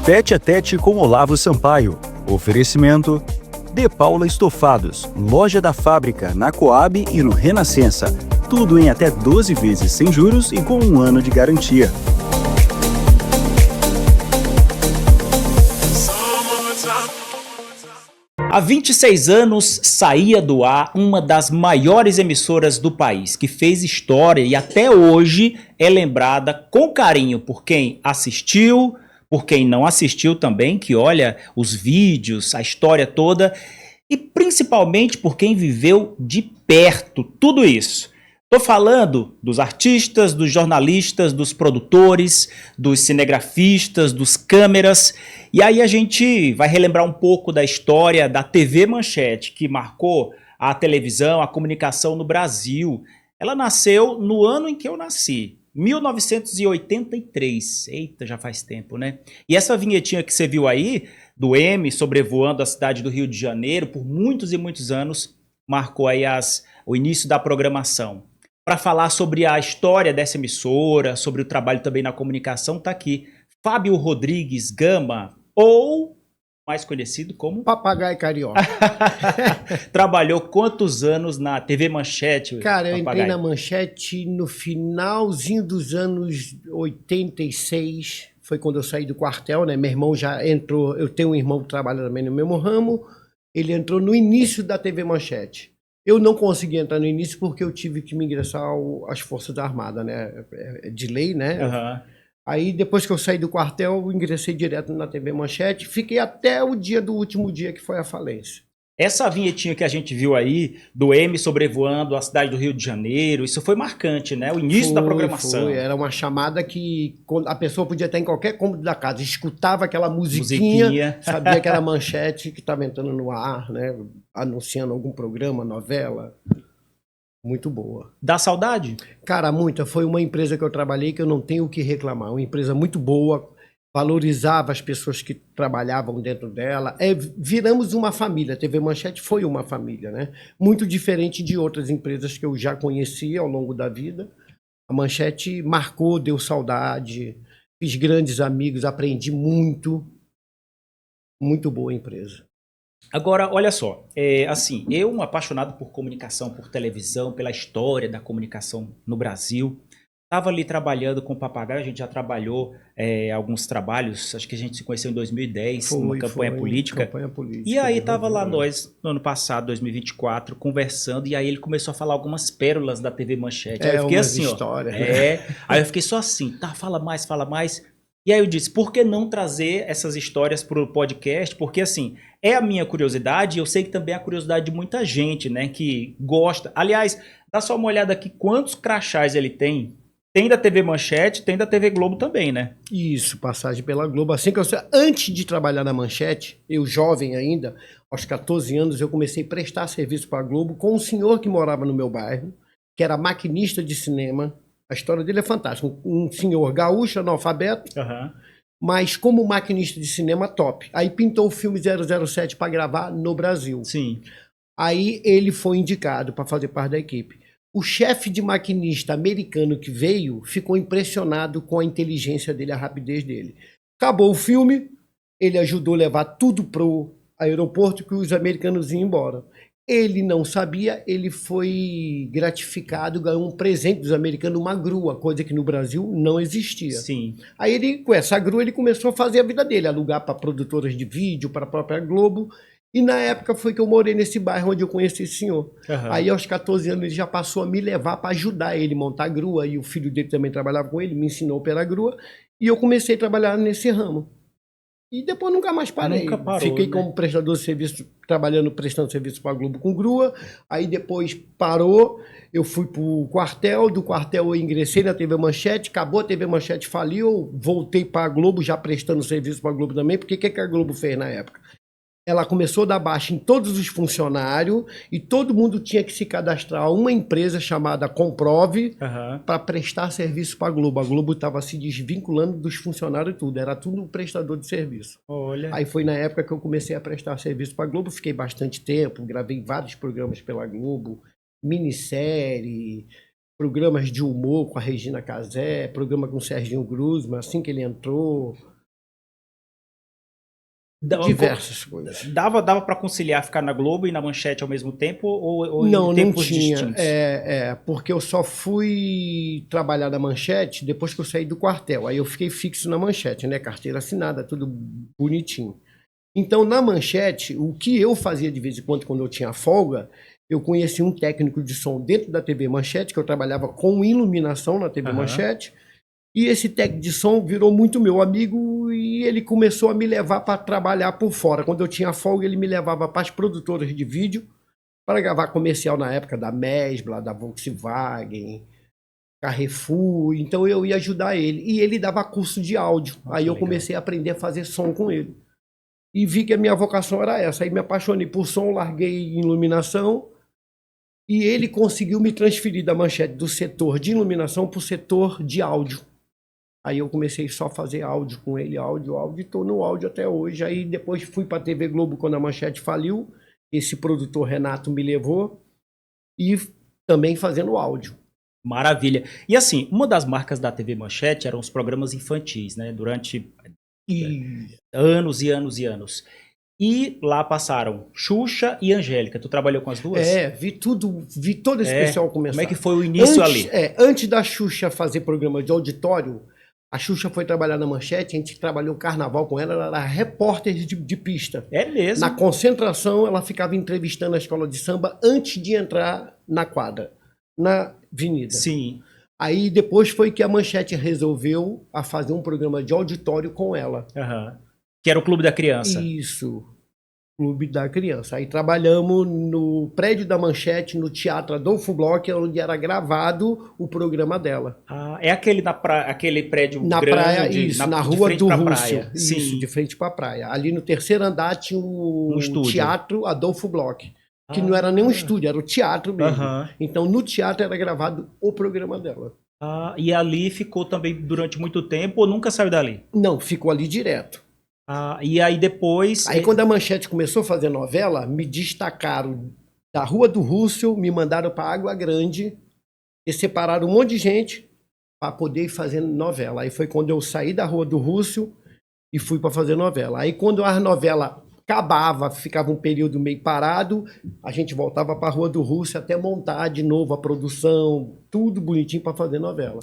Tete a Tete com Olavo Sampaio. Oferecimento De Paula Estofados, Loja da Fábrica, na Coab e no Renascença. Tudo em até 12 vezes sem juros e com 1 ano de garantia. Há 26 anos saía do ar uma das maiores emissoras do país, que fez história e até hoje é lembrada com carinho por quem assistiu, por quem não assistiu também, que olha os vídeos, a história toda, e principalmente por quem viveu de perto tudo isso. Estou falando dos artistas, dos jornalistas, dos produtores, dos cinegrafistas, dos câmeras. E aí a gente vai relembrar um pouco da história da TV Manchete, que marcou a televisão, a comunicação no Brasil. Ela nasceu no ano em que eu nasci, 1983. Eita, já faz tempo, né? E essa vinhetinha que você viu aí, do M sobrevoando a cidade do Rio de Janeiro, por muitos e muitos anos, marcou aí o início da programação. Para falar sobre a história dessa emissora, sobre o trabalho também na comunicação, está aqui Fábio Rodrigues Gama, ou mais conhecido como Papagaio Carioca. Trabalhou quantos anos na TV Manchete? Cara, eu Papagaio? entrei na Manchete no finalzinho dos anos 86, foi quando eu saí do quartel, né? Meu irmão já entrou, eu tenho um irmão que trabalha também no mesmo ramo, ele entrou no início da TV Manchete. Eu não consegui entrar no início porque eu tive que me ingressar às Forças Armadas, né? De lei, né? Uhum. Aí, depois que eu saí do quartel, eu ingressei direto na TV Manchete. Fiquei até o dia do último dia, que foi a falência. Essa vinhetinha que a gente viu aí, do M sobrevoando a cidade do Rio de Janeiro, isso foi marcante, né? O início da programação. Foi. Era uma chamada que a pessoa podia estar em qualquer cômodo da casa, escutava aquela musiquinha. Sabia que era a Manchete que estava entrando no ar, né? Anunciando algum programa, novela. Muito boa. Dá saudade? Cara, muita. Foi uma empresa que eu trabalhei que eu não tenho o que reclamar. Uma empresa muito boa, valorizava as pessoas que trabalhavam dentro dela. Viramos uma família. A TV Manchete foi uma família, né? Muito diferente de outras empresas que eu já conhecia ao longo da vida. A Manchete marcou, deu saudade. Fiz grandes amigos, aprendi muito. Muito boa empresa. Agora, olha só, assim, eu, um apaixonado por comunicação, por televisão, pela história da comunicação no Brasil, estava ali trabalhando com o Papagaio, a gente já trabalhou alguns trabalhos, acho que a gente se conheceu em 2010, numa campanha política. E aí estava lá nós, no ano passado, 2024, conversando, e aí ele começou a falar algumas pérolas da TV Manchete. Aí eu fiquei assim, história, aí eu fiquei só assim, tá, fala mais, fala mais. E aí eu disse, por que não trazer essas histórias para o podcast? Porque assim, é a minha curiosidade e eu sei que também é a curiosidade de muita gente, né, que gosta. Aliás, dá só uma olhada aqui quantos crachás ele tem. Tem da TV Manchete, tem da TV Globo também, né? Isso, passagem pela Globo. Assim que antes de trabalhar na Manchete, eu jovem ainda, aos 14 anos, eu comecei a prestar serviço para a Globo com um senhor que morava no meu bairro, que era maquinista de cinema. A história dele é fantástica. Um senhor gaúcho, analfabeto, mas como maquinista de cinema, top. Aí pintou o filme 007 para gravar no Brasil. Sim. Aí ele foi indicado para fazer parte da equipe. O chefe de maquinista americano que veio ficou impressionado com a inteligência dele, a rapidez dele. Acabou o filme, ele ajudou a levar tudo pro aeroporto que os americanos iam embora. Ele não sabia, ele foi gratificado, ganhou um presente dos americanos, uma grua, coisa que no Brasil não existia. Sim. Aí ele, com essa grua, ele começou a fazer a vida dele, alugar para produtoras de vídeo, para a própria Globo. E na época foi que eu morei nesse bairro onde eu conheci esse senhor. Aí aos 14 anos ele já passou a me levar para ajudar ele a montar a grua, e o filho dele também trabalhava com ele, me ensinou pela grua, e eu comecei a trabalhar nesse ramo. E depois nunca mais parei. Nunca parou, fiquei né? como prestador de serviço, prestando serviço para a Globo com grua. Aí depois parou, eu fui para o quartel, do quartel eu ingressei na TV Manchete, acabou a TV Manchete, faliu, eu voltei para a Globo, já prestando serviço para a Globo também, porque o que a Globo fez na época? Ela começou a dar baixa em todos os funcionários e todo mundo tinha que se cadastrar a uma empresa chamada Comprove para prestar serviço para a Globo. A Globo estava se desvinculando dos funcionários e tudo, era tudo um prestador de serviço. Olha. Aí foi na época que eu comecei a prestar serviço para a Globo, fiquei bastante tempo, gravei vários programas pela Globo, minissérie, programas de humor com a Regina Casé, programa com o Serginho Gruzman, assim que ele entrou. Diversas coisas. Dava para conciliar ficar na Globo e na Manchete ao mesmo tempo ou Não, em não tempos tinha. distintos? Porque eu só fui trabalhar na Manchete depois que eu saí do quartel. Aí eu fiquei fixo na Manchete, né? Carteira assinada, tudo bonitinho. Então, na Manchete, o que eu fazia de vez em quando eu tinha folga, eu conheci um técnico de som dentro da TV Manchete, que eu trabalhava com iluminação na TV Manchete, e esse técnico de som virou muito meu amigo e ele começou a me levar para trabalhar por fora. Quando eu tinha folga, ele me levava para as produtoras de vídeo para gravar comercial na época da Mesbla, da Volkswagen, Carrefour. Então eu ia ajudar ele. E ele dava curso de áudio. Aí eu comecei a aprender a fazer som com ele. E vi que a minha vocação era essa. Aí me apaixonei por som, larguei iluminação. E ele conseguiu me transferir da Manchete do setor de iluminação para o setor de áudio. Aí eu comecei só a fazer áudio com ele, áudio, e estou no áudio até hoje. Aí depois fui para a TV Globo quando a Manchete faliu. Esse produtor Renato me levou. E também fazendo áudio. Maravilha. E assim, uma das marcas da TV Manchete eram os programas infantis, né? Durante anos e anos e anos. E lá passaram Xuxa e Angélica. Tu trabalhou com as duas? Vi todo esse pessoal começar. Como é que foi o início ali? Antes da Xuxa fazer programa de auditório, a Xuxa foi trabalhar na Manchete, a gente trabalhou carnaval com ela, ela era repórter de pista. É mesmo? Na concentração, ela ficava entrevistando a escola de samba antes de entrar na quadra, na avenida. Sim. Aí depois foi que a Manchete resolveu a fazer um programa de auditório com ela. Que era o Clube da Criança. Isso. Clube da Criança. Aí trabalhamos no prédio da Manchete, no Teatro Adolfo Bloch, onde era gravado o programa dela. É aquele aquele prédio na grande, praia, isso, na rua do Rússio. Sim. Isso, de frente para a praia. Ali no terceiro andar tinha o Teatro Adolfo Bloch, que não era nem um estúdio, era o teatro mesmo. Então no teatro era gravado o programa dela. E ali ficou também durante muito tempo ou nunca saiu dali? Não, ficou ali direto. E aí depois... Aí quando a Manchete começou a fazer novela, me destacaram da Rua do Rússio, me mandaram para Água Grande e separaram um monte de gente para poder ir fazendo novela. Aí foi quando eu saí da Rua do Rússio e fui para fazer novela. Aí quando a novela acabava, ficava um período meio parado, a gente voltava para a Rua do Rússio até montar de novo a produção, tudo bonitinho para fazer novela.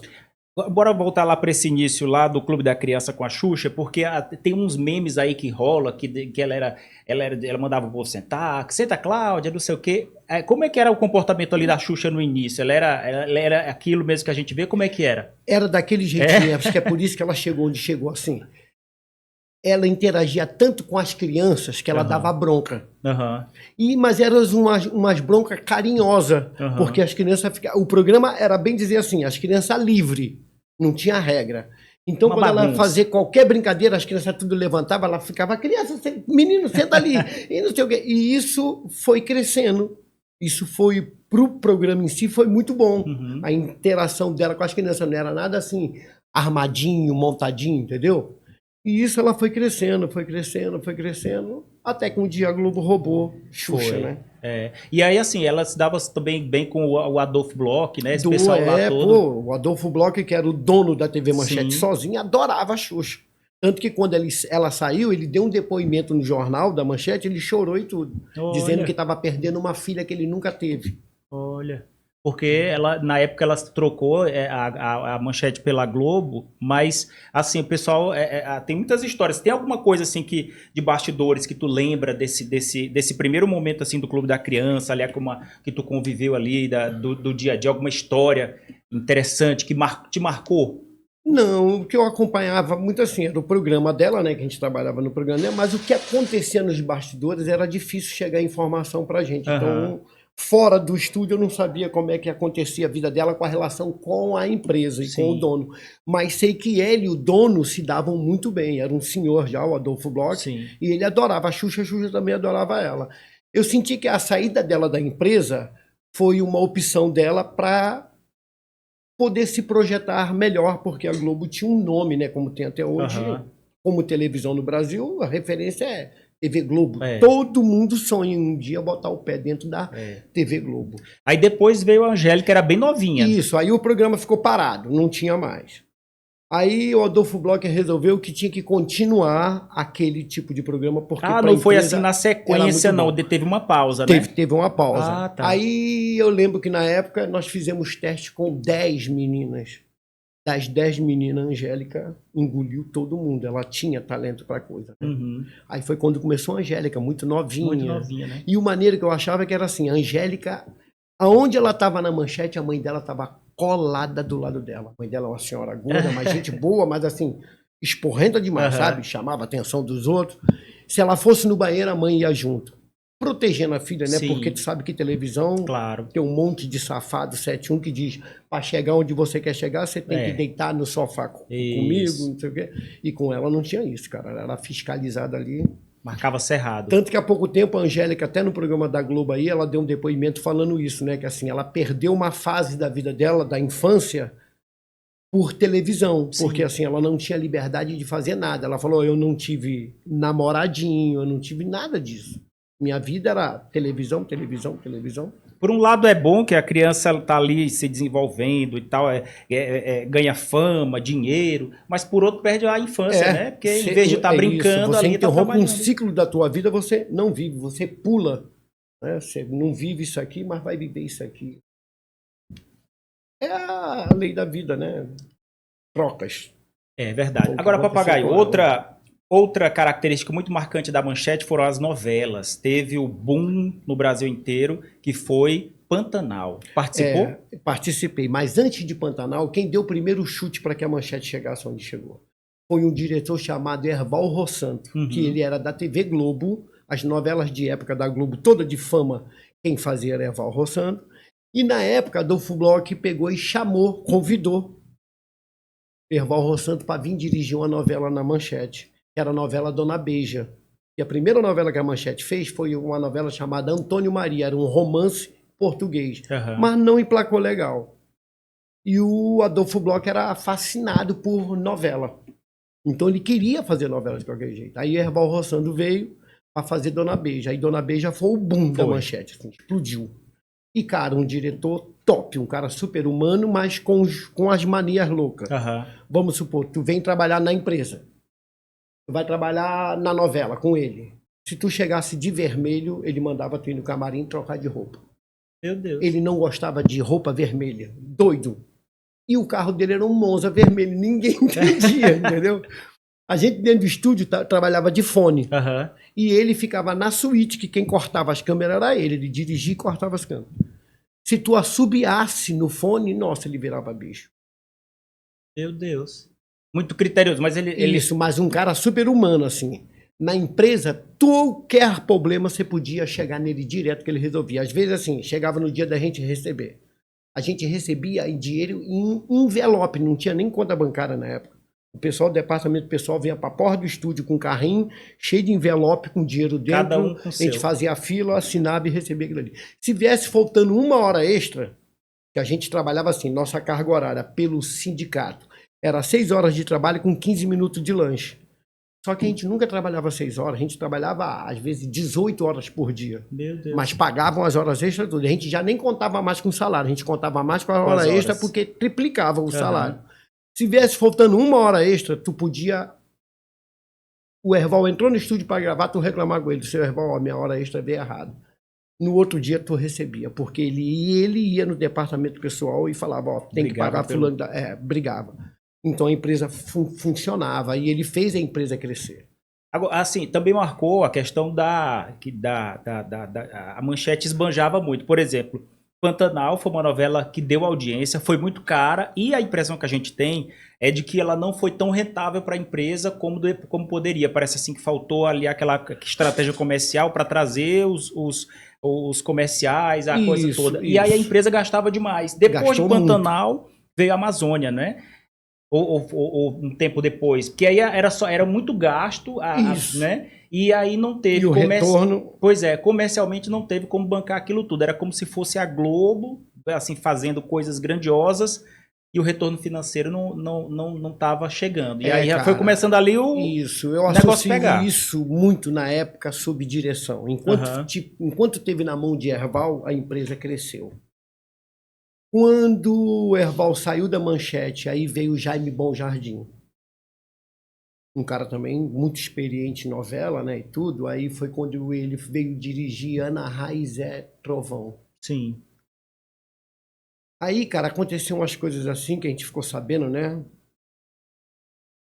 Bora voltar lá para esse início lá do Clube da Criança com a Xuxa, porque tem uns memes aí que rola, que ela mandava o povo sentar, que senta Cláudia, não sei o quê. Como é que era o comportamento ali da Xuxa no início? Ela era aquilo mesmo que a gente vê? Como é que era? Era daquele jeitinho, acho que é por isso que ela chegou onde chegou assim. Ela interagia tanto com as crianças que ela dava bronca. Mas eram umas broncas carinhosas, porque as crianças ficavam... O programa era bem dizer assim, as crianças livres, não tinha regra. Então, quando ela fazia qualquer brincadeira, as crianças tudo levantavam, ela ficava, criança, menino, senta ali, e não sei o quê. E isso foi crescendo. Isso foi, pro programa em si, foi muito bom. A interação dela com as crianças não era nada assim, armadinho, montadinho, entendeu? E isso ela foi crescendo, até que um dia a Globo roubou Xuxa, né? E aí, assim, ela se dava também bem com o Adolfo Bloch, né? Esse pessoal lá todo. O Adolfo Bloch, que era o dono da TV Manchete sozinho, adorava a Xuxa. Tanto que quando ela saiu, ele deu um depoimento no jornal da Manchete, ele chorou e tudo, dizendo que estava perdendo uma filha que ele nunca teve. Olha... Porque na época ela trocou a Manchete pela Globo, mas assim, o pessoal tem muitas histórias. Tem alguma coisa assim de bastidores que tu lembra desse primeiro momento assim do Clube da Criança, ali que tu conviveu ali do dia a dia, alguma história interessante que te marcou? Não, o que eu acompanhava muito assim era o programa dela, né, que a gente trabalhava no programa dela, mas o que acontecia nos bastidores era difícil chegar informação pra gente. Então, fora do estúdio eu não sabia como é que acontecia a vida dela com a relação com a empresa e com o dono. Mas sei que ele e o dono se davam muito bem. Era um senhor já, o Adolfo Bloch, e ele adorava a Xuxa também adorava ela. Eu senti que a saída dela da empresa foi uma opção dela para poder se projetar melhor, porque a Globo tinha um nome, né, como tem até hoje. Como televisão no Brasil, a referência é TV Globo. Todo mundo sonha um dia botar o pé dentro da TV Globo. Aí depois veio a Angélica, era bem novinha. Isso, aí o programa ficou parado, não tinha mais. Aí o Adolfo Blocher resolveu que tinha que continuar aquele tipo de programa, porque pra não foi empresa assim na era sequência, muito não. bom. Teve uma pausa, né? Teve uma pausa. Ah, tá. Aí eu lembro que na época nós fizemos teste com 10 meninas. Das 10 meninas, a Angélica engoliu todo mundo. Ela tinha talento para coisa. Né? Uhum. Aí foi quando começou a Angélica, muito novinha. Muito novinha, né? E o maneiro que eu achava que era assim, a Angélica, aonde ela estava na manchete, a mãe dela estava colada do lado dela. A mãe dela é uma senhora gorda, mas gente boa, mas assim, esporrenta demais, sabe? Chamava a atenção dos outros. Se ela fosse no banheiro, a mãe ia junto. Protegendo a filha, né? Sim. Porque tu sabe que televisão Claro. tem um monte de safado 71 que diz para chegar onde você quer chegar, você tem que deitar no sofá comigo, não sei o quê. E com ela não tinha isso, cara. Ela era fiscalizada ali. Marcava cerrado. Tanto que há pouco tempo a Angélica, até no programa da Globo aí, ela deu um depoimento falando isso, né? Que assim, ela perdeu uma fase da vida dela, da infância, por televisão. Sim. Porque assim, ela não tinha liberdade de fazer nada. Ela falou, eu não tive namoradinho, eu não tive nada disso. Minha vida era televisão, televisão, televisão. Por um lado é bom que a criança está ali se desenvolvendo e tal, ganha fama, dinheiro, mas por outro perde a infância, né? Porque em vez de estar brincando isso, ali, está trabalhando. Você interrompe um ciclo da tua vida, você não vive, você pula. Né? Você não vive isso aqui, mas vai viver isso aqui. É a lei da vida, né? Trocas. É verdade. Agora, Papagaio, outra característica muito marcante da Manchete foram as novelas. Teve o boom no Brasil inteiro, que foi Pantanal. Participou? Participei, mas antes de Pantanal, quem deu o primeiro chute para que a Manchete chegasse onde chegou? Foi um diretor chamado Erval Rossanto, que ele era da TV Globo, as novelas de época da Globo, toda de fama, quem fazia era Erval Rossanto. E na época, Adolfo Bloch pegou e chamou, convidou Erval Rossanto para vir dirigir uma novela na Manchete. Era a novela Dona Beija. E a primeira novela que a Manchete fez foi uma novela chamada Antônio Maria, era um romance português, mas não emplacou legal. E o Adolfo Bloch era fascinado por novela. Então ele queria fazer novela de qualquer jeito. Aí Erval Rossando veio para fazer Dona Beija. Aí Dona Beija foi o boom da Manchete, assim, explodiu. E, cara, um diretor top, um cara super humano, mas com as manias loucas. Vamos supor, tu vem trabalhar na empresa. Tu vai trabalhar na novela com ele. Se tu chegasse de vermelho, ele mandava tu ir no camarim trocar de roupa. Meu Deus. Ele não gostava de roupa vermelha. Doido. E o carro dele era um Monza vermelho. Ninguém entendia, entendeu? A gente dentro do estúdio trabalhava de fone. E ele ficava na suíte, que quem cortava as câmeras era ele. Ele dirigia e cortava as câmeras. Se tu assobiasse no fone, nossa, ele virava bicho. Meu Deus. Muito criterioso, mas ele... Isso, mas um cara super humano, assim. Na empresa, qualquer problema você podia chegar nele direto que ele resolvia. Às vezes, assim, chegava no dia da gente receber. A gente recebia dinheiro em envelope, não tinha nem conta bancária na época. O pessoal do departamento pessoal vinha para a porta do estúdio com um carrinho cheio de envelope com dinheiro dentro. Cada um com a gente fazia a fila, assinava e recebia aquilo ali. Se viesse faltando 1 hora extra, que a gente trabalhava assim, nossa carga horária pelo sindicato, era 6 horas de trabalho com 15 minutos de lanche. Só que a gente nunca trabalhava 6 horas, a gente trabalhava, às vezes, 18 horas por dia. Meu Deus. Mas pagavam as horas extras tudo. A gente já nem contava mais com o salário, a gente contava mais com a hora extra porque triplicava o salário. Se viesse faltando 1 hora extra, tu podia... O Erval entrou no estúdio para gravar, tu reclamar com ele, seu Erval, a minha hora extra veio errado. No outro dia tu recebia, porque ele ia no departamento pessoal e falava, ó, tem que pagar fulano... brigava. Então a empresa funcionava e ele fez a empresa crescer. Agora, assim, também marcou a questão a Manchete esbanjava muito. Por exemplo, Pantanal foi uma novela que deu audiência, foi muito cara e a impressão que a gente tem é de que ela não foi tão rentável para a empresa como poderia. Parece assim que faltou ali aquela estratégia comercial para trazer os comerciais, a coisa toda. Isso. E aí a empresa gastava demais. Depois de Pantanal veio a Amazônia, né? Ou um tempo depois, porque aí era muito gasto, né? E aí não teve retorno. Pois é, comercialmente não teve como bancar aquilo tudo. Era como se fosse a Globo, assim, fazendo coisas grandiosas e o retorno financeiro não estava chegando. E aí já foi começando ali o eu associo isso muito na época sob direção. Enquanto teve na mão de Erval, a empresa cresceu. Quando o Herval saiu da Manchete, aí veio o Jaime Bom Jardim. Um cara também muito experiente em novela, né, e tudo. Aí foi quando ele veio dirigir Ana Raiz é Trovão. Sim. Aí, cara, aconteciam umas coisas assim que a gente ficou sabendo, né?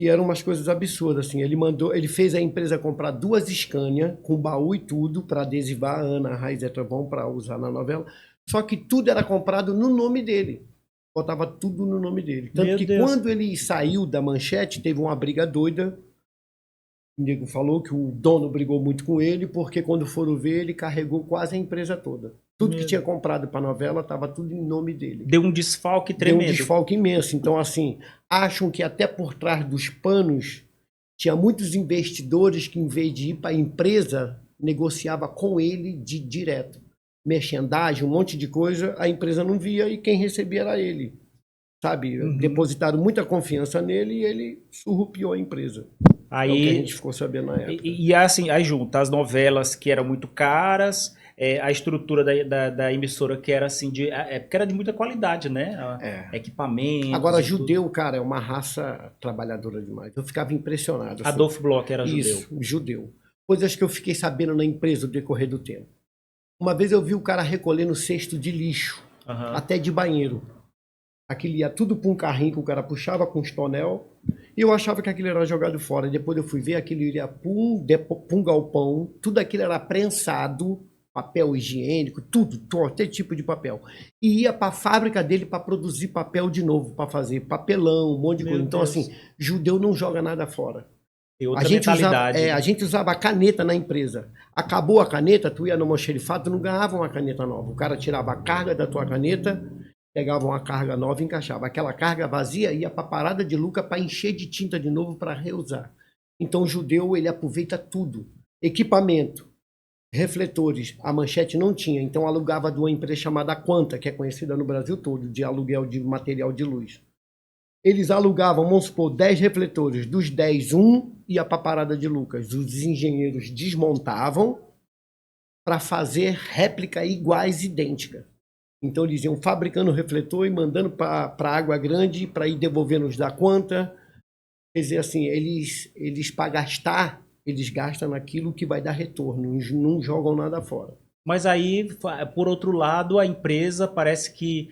E eram umas coisas absurdas, assim. Ele fez a empresa comprar 2 Scania, com baú e tudo, para adesivar a Ana Raiz é Trovão, para usar na novela. Só que tudo era comprado no nome dele. Botava tudo no nome dele. Tanto Meu que Deus. quando ele saiu da Manchete, teve uma briga doida. O nego falou que o dono brigou muito com ele, porque quando foram ver, ele carregou quase a empresa toda. Tudo que tinha comprado para a novela estava tudo em nome dele. Deu um desfalque Deu um tremendo. desfalque imenso. Então, assim, acham que até por trás dos panos tinha muitos investidores que, em vez de ir para a empresa, negociava com ele de direto. Merchandising, um monte de coisa, a empresa não via e quem recebia era ele. Sabe? Depositaram muita confiança nele e ele surrupiou a empresa. É o que a Aí, gente ficou sabendo na época. e assim, aí junta as novelas que eram muito caras, a estrutura da emissora que era assim, porque era de muita qualidade, né? Equipamentos. Agora, e judeu, tudo. cara, é uma raça trabalhadora demais. Eu ficava impressionado. Assim. Adolfo Bloch era Isso, judeu. judeu. Coisas que eu fiquei sabendo na empresa no decorrer do tempo. Uma vez eu vi o cara recolhendo cesto de lixo, Aham. até de banheiro. Aquilo ia tudo para um carrinho que o cara puxava com os tonel. E eu achava que aquilo era jogado fora. E depois eu fui ver, aquilo ia para um galpão. Tudo aquilo era prensado, papel higiênico, tudo, até tipo de papel. E ia para a fábrica dele para produzir papel de novo, para fazer papelão, um monte de Meu coisa. Então, Deus. assim, judeu não joga nada fora. Tem outra mentalidade. A gente usava caneta na empresa. Acabou a caneta, tu ia no almoxerifado, tu não ganhava uma caneta nova. O cara tirava a carga da tua caneta, pegava uma carga nova e encaixava. Aquela carga vazia ia para a parada de Luca para encher de tinta de novo para reusar. Então o judeu, ele aproveita tudo. Equipamento, refletores, a Manchete não tinha. Então alugava de uma empresa chamada Quanta, que é conhecida no Brasil todo, de aluguel de material de luz. Eles alugavam, vamos supor, 10 refletores. Dos 10, um ia para a parada de Lucas. Os engenheiros desmontavam para fazer réplica iguais, idêntica. Então eles iam fabricando o refletor e mandando para Água Grande para ir devolvendo os da Quanta. Quer dizer, assim, eles para gastar, eles gastam naquilo que vai dar retorno. Eles não jogam nada fora. Mas aí, por outro lado, a empresa parece que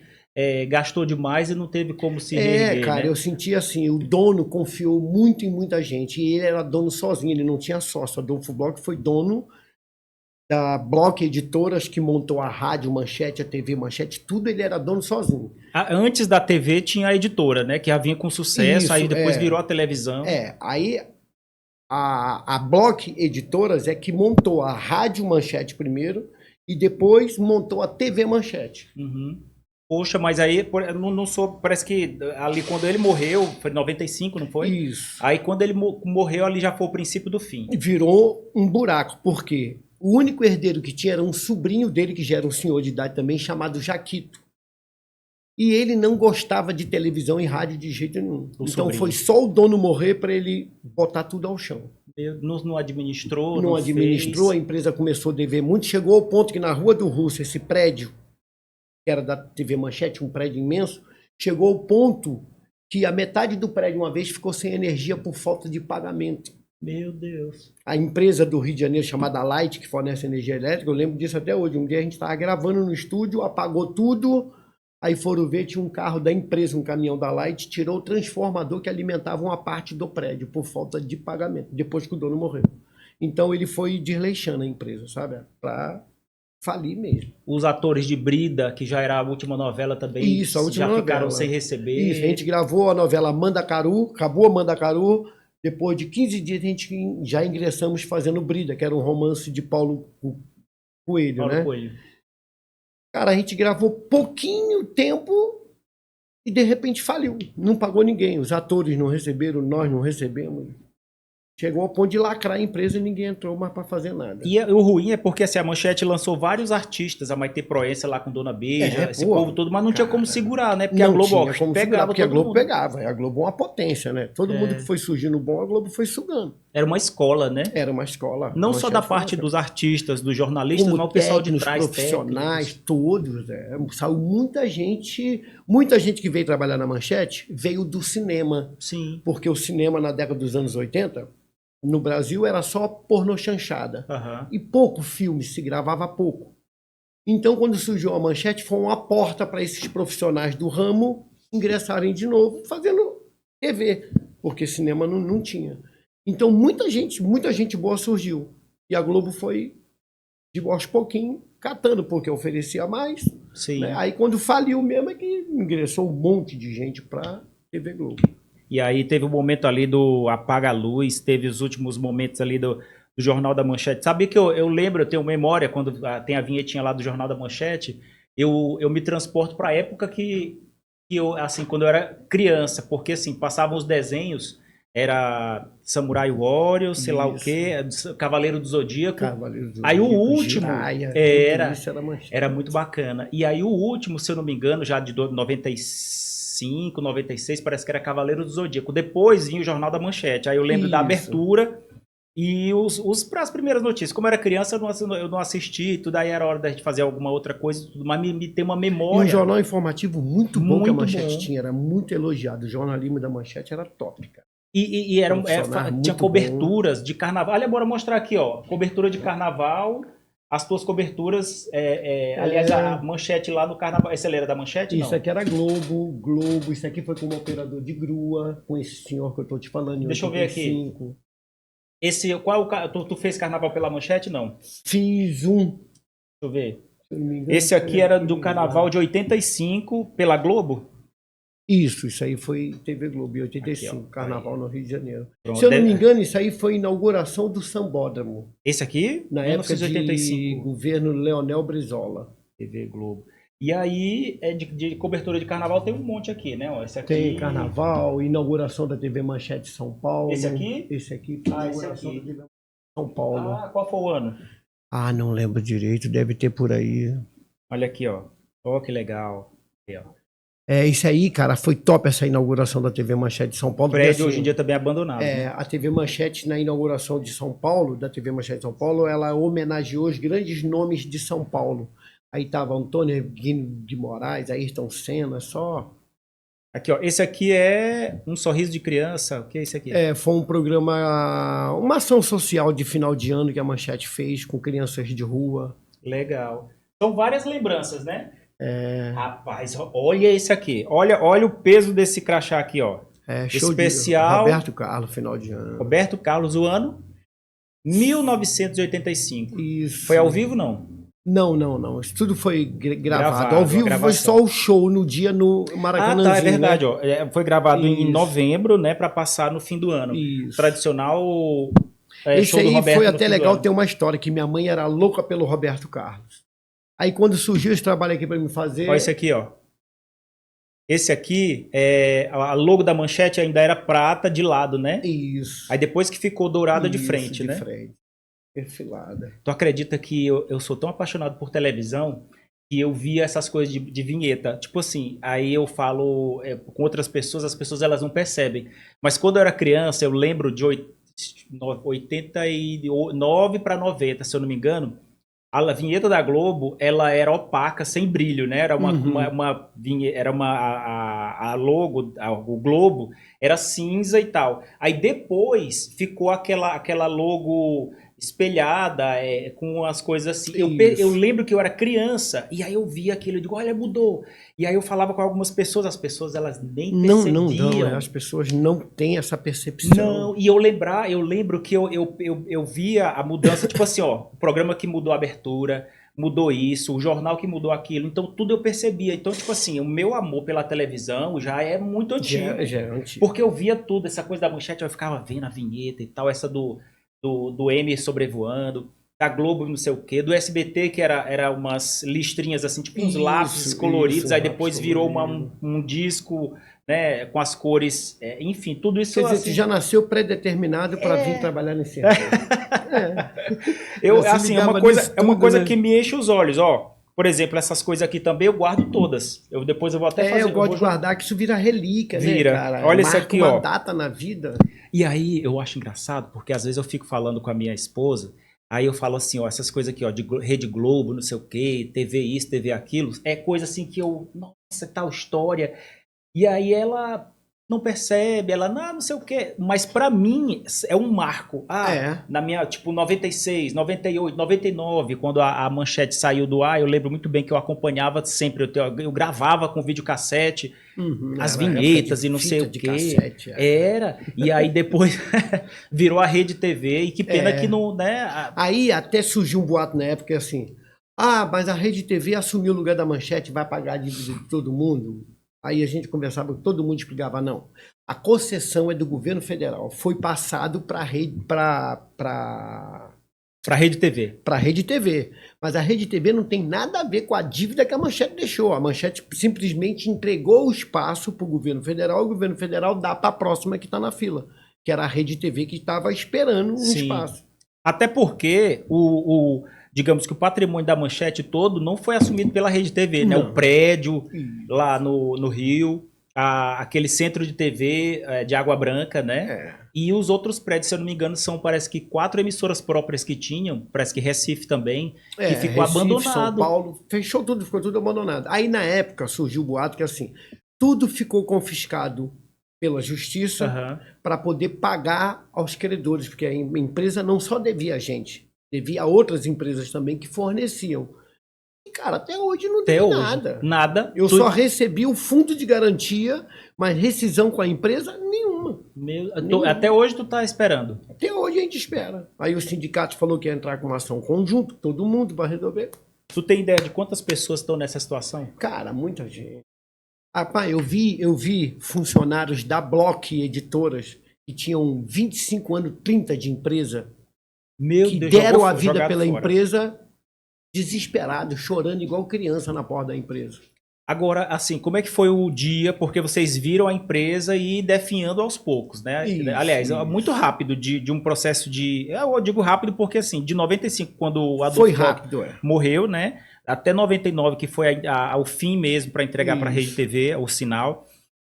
gastou demais e não teve como se reerguer, Cara, né? eu senti assim, o dono confiou muito em muita gente e ele era dono sozinho, ele não tinha sócio. Adolfo Bloch foi dono da Bloch Editoras, que montou a rádio Manchete, a TV Manchete, tudo ele era dono sozinho. Antes da TV tinha a editora, né? Que já vinha com sucesso, Isso, aí depois virou a televisão. Aí a Bloch Editoras é que montou a rádio Manchete primeiro e depois montou a TV Manchete. Uhum. Poxa, mas aí não soube, parece que ali quando ele morreu, foi em 95, não foi? Isso. Aí quando ele morreu, ali já foi o princípio do fim. Virou um buraco, porque o único herdeiro que tinha era um sobrinho dele, que já era um senhor de idade também, chamado Jaquito. E ele não gostava de televisão e rádio de jeito nenhum. Então foi só o dono morrer para ele botar tudo ao chão. Não administrou, Não administrou, fez. a empresa começou a dever muito. Chegou ao ponto que na Rua do Russo, esse prédio, que era da TV Manchete, um prédio imenso, chegou ao ponto que a metade do prédio uma vez ficou sem energia por falta de pagamento. Meu Deus. A empresa do Rio de Janeiro chamada Light, que fornece energia elétrica, eu lembro disso até hoje. Um dia a gente estava gravando no estúdio, apagou tudo, aí foram ver, tinha um carro da empresa, um caminhão da Light, tirou o transformador que alimentava uma parte do prédio por falta de pagamento, depois que o dono morreu. Então ele foi desleixando a empresa, sabe? Para falir mesmo. Os atores de Brida, que já era a última novela também, Isso, a última já novela. ficaram sem receber. Isso, a gente gravou a novela Mandacaru, acabou a Mandacaru, depois de 15 dias a gente já ingressamos fazendo Brida, que era um romance de Paulo Coelho, Paulo né? Coelho. Cara, a gente gravou pouquinho tempo e de repente faliu. Não pagou ninguém. Os atores não receberam, nós não recebemos. Chegou ao ponto de lacrar a empresa e ninguém entrou mais para fazer nada. E o ruim é porque assim, a Manchete lançou vários artistas, a Maitê Proença lá com Dona Beija, esse povo todo, mas não tinha como segurar, né? Porque a Globo tinha como segurar, porque a Globo mundo. pegava. A Globo é uma potência, né? Todo mundo que foi surgindo bom, a Globo foi sugando. Era uma escola, né? Era uma escola. Não só da parte dos artistas, dos jornalistas, mas o pessoal de trás, profissionais, técnicos. todos. Saiu muita gente que veio trabalhar na Manchete veio do cinema. Sim. Porque o cinema na década dos anos 80, no Brasil, era só pornô chanchada. E pouco filme, se gravava pouco. Então, quando surgiu a Manchete, foi uma porta para esses profissionais do ramo ingressarem de novo, fazendo TV, porque cinema não tinha. Então, muita gente boa surgiu. E a Globo foi, de aos pouquinhos, catando, porque oferecia mais. Sim. Né? Aí, quando faliu mesmo, é que ingressou um monte de gente para TV Globo. E aí teve o momento ali do apaga-luz, teve os últimos momentos ali do Jornal da Manchete. Sabia que eu lembro, eu tenho memória, quando tem a vinhetinha lá do Jornal da Manchete, eu me transporto para a época que eu, assim, quando eu era criança, porque assim, passavam os desenhos, era Samurai Warrior, sei lá o quê, Cavaleiro do Zodíaco. Aí o último Jiraiya, era muito bacana. E aí o último, se eu não me engano, já de 95, 96, parece que era Cavaleiro do Zodíaco. Depois vinha o Jornal da Manchete. Aí eu lembro da abertura e as primeiras notícias. Como eu era criança, eu não assisti, tudo aí era hora da gente fazer alguma outra coisa, mas me tem uma memória. E um jornal informativo muito bom que a Manchete tinha, era muito elogiado. O jornalismo da Manchete era top, cara. E tinha coberturas de carnaval. Olha, bora mostrar aqui, ó. Cobertura de carnaval. As tuas coberturas, aliás, a Manchete lá no carnaval. Essa era da Manchete? Isso aqui era Globo. Isso aqui foi como operador de grua, com esse senhor que eu tô te falando. Deixa eu ver aqui. Tu fez carnaval pela Manchete? Não. Fiz um. Deixa eu ver. Esse aqui era do carnaval de 85 pela Globo? Isso aí foi TV Globo, em 85, aqui, carnaval no Rio de Janeiro. Pronto. Se eu não me engano, isso aí foi a inauguração do Sambódromo. Esse aqui? Na época de governo Leonel Brizola. TV Globo. E aí, de cobertura de carnaval tem um monte aqui, né? Esse aqui... Tem carnaval, inauguração da TV Manchete São Paulo. Esse aqui? Esse aqui foi inauguração da TV São Paulo. Qual foi o ano? Não lembro direito, deve ter por aí. Olha aqui, ó. Ó, que legal. Aqui, ó. Isso aí, cara, foi top essa inauguração da TV Manchete de São Paulo. O prédio hoje em dia também é abandonado. Né? A TV Manchete, na inauguração de São Paulo, da TV Manchete de São Paulo, ela homenageou os grandes nomes de São Paulo. Aí tava Antônio de Moraes, Ayrton Senna, só... Aqui, ó, esse aqui é Um Sorriso de Criança, o que é esse aqui? Foi um programa, uma ação social de final de ano que a Manchete fez com crianças de rua. Legal. São várias lembranças, né? Rapaz, olha esse aqui. Olha o peso desse crachá aqui, ó. Show especial. Roberto Carlos, final de ano. Roberto Carlos, o ano 1985. Isso. Foi ao vivo, não? Não. Isso tudo foi gravado. Ao vivo foi só o show no dia no Maracanãzinho. É verdade, né? Ó. Foi gravado em novembro, né, para passar no fim do ano. Isso. Tradicional. Esse show aí do Roberto foi até legal ter uma história que minha mãe era louca pelo Roberto Carlos. Aí quando surgiu esse trabalho aqui para me fazer... Olha esse aqui, ó. Esse aqui, a logo da Manchete ainda era prata de lado, né? Isso. Aí depois que ficou dourada de frente, né? De frente. Perfilada. Tu acredita que eu sou tão apaixonado por televisão que eu via essas coisas de vinheta? Tipo assim, aí eu falo com outras pessoas, as pessoas elas não percebem. Mas quando eu era criança, eu lembro de 89 para 90, se eu não me engano, a vinheta da Globo, ela era opaca, sem brilho, né? Era uma vinheta, era a logo, o Globo era cinza e tal. Aí depois ficou aquela logo espelhada, com as coisas assim. Eu lembro que eu era criança e aí eu via aquilo e digo, olha, mudou. E aí eu falava com algumas pessoas, as pessoas elas nem percebiam. Não, as pessoas não têm essa percepção. Não, e eu lembro que eu via a mudança, tipo assim, ó, o programa que mudou a abertura, mudou isso, o jornal que mudou aquilo, então tudo eu percebia. Então, tipo assim, o meu amor pela televisão já é muito antigo. Já é antigo. Porque eu via tudo, essa coisa da Manchete, eu ficava vendo a vinheta e tal, essa do M sobrevoando. da Globo, não sei o quê, do SBT, que era umas listrinhas assim, tipo uns Isso, lápis coloridos, isso, aí lápis depois virou colorido. um disco, né, com as cores, enfim, tudo isso Quer dizer, tu assim. já nasceu predeterminado para vir trabalhar nesse ramo. Já se Assim, ligava nisso é uma tudo, coisa né? que me enche os olhos, ó. Por exemplo, essas coisas aqui também eu guardo todas. Depois eu vou até Eu fazer, gosto de guardar que isso vira relíquia, né, vira. cara? Olha esse Marca aqui, uma ó. data na vida. E aí eu acho engraçado, porque às vezes eu fico falando com a minha esposa, aí eu falo assim, ó, essas coisas aqui, ó, de Rede Globo, não sei o quê, TV isso, TV aquilo, é coisa assim que eu, nossa, tal história. E aí ela não percebe, ela, não sei o quê. Mas pra mim é um marco. É. Na minha, tipo, 96, 98, 99, quando a Manchete saiu do ar, eu lembro muito bem que eu acompanhava sempre, eu gravava com videocassete, as Era a época de vinhetas e não sei fita o de quê. cassete. E aí depois virou a Rede TV, e que pena que É. não, né? Aí até surgiu um boato na época assim, mas a Rede TV assumiu o lugar da Manchete, vai pagar a dívida de todo mundo. Aí a gente conversava, todo mundo explicava, não. A concessão é do governo federal, foi passado para Pra Rede TV. a Rede TV. Mas a Rede TV não tem nada a ver com a dívida que a Manchete deixou. A Manchete simplesmente entregou o espaço para o governo federal, e o governo federal dá para a próxima que está na fila, que era a Rede TV que estava esperando um Sim. espaço. Até porque digamos que o patrimônio da Manchete todo não foi assumido pela Rede TV, né? Não. O prédio lá no Rio, aquele centro de TV de Água Branca, né? E os outros prédios, se eu não me engano, são, parece que 4 emissoras próprias que tinham, parece que Recife também, que ficou Recife, abandonado. São Paulo, fechou tudo, ficou tudo abandonado. Aí na época surgiu o boato que assim, tudo ficou confiscado pela justiça para poder pagar aos credores, porque a empresa não só devia a gente, devia a outras empresas também que forneciam. E, cara, até hoje não Até tem hoje, nada. nada. Eu só recebi o fundo de garantia, mas rescisão com a empresa, nenhuma. Até hoje tu tá esperando. Até hoje a gente espera. Aí o sindicato falou que ia entrar com uma ação conjunta, todo mundo para resolver. Tu tem ideia de quantas pessoas estão nessa situação? Cara, muita gente. Rapaz, eu vi funcionários da Block Editoras que tinham 25 anos, 30 de empresa, que deram a vida pela empresa, desesperados, chorando igual criança na porta da empresa. Agora, assim, como é que foi o dia? Porque vocês viram a empresa ir definhando aos poucos, né? Isso, Aliás, isso. muito rápido de um processo de... Eu digo rápido porque, assim, de 95, quando o Adolfo Foi Bloch rápido, morreu, né? Até 99, que foi o fim mesmo para entregar para a Rede Isso. TV, o sinal.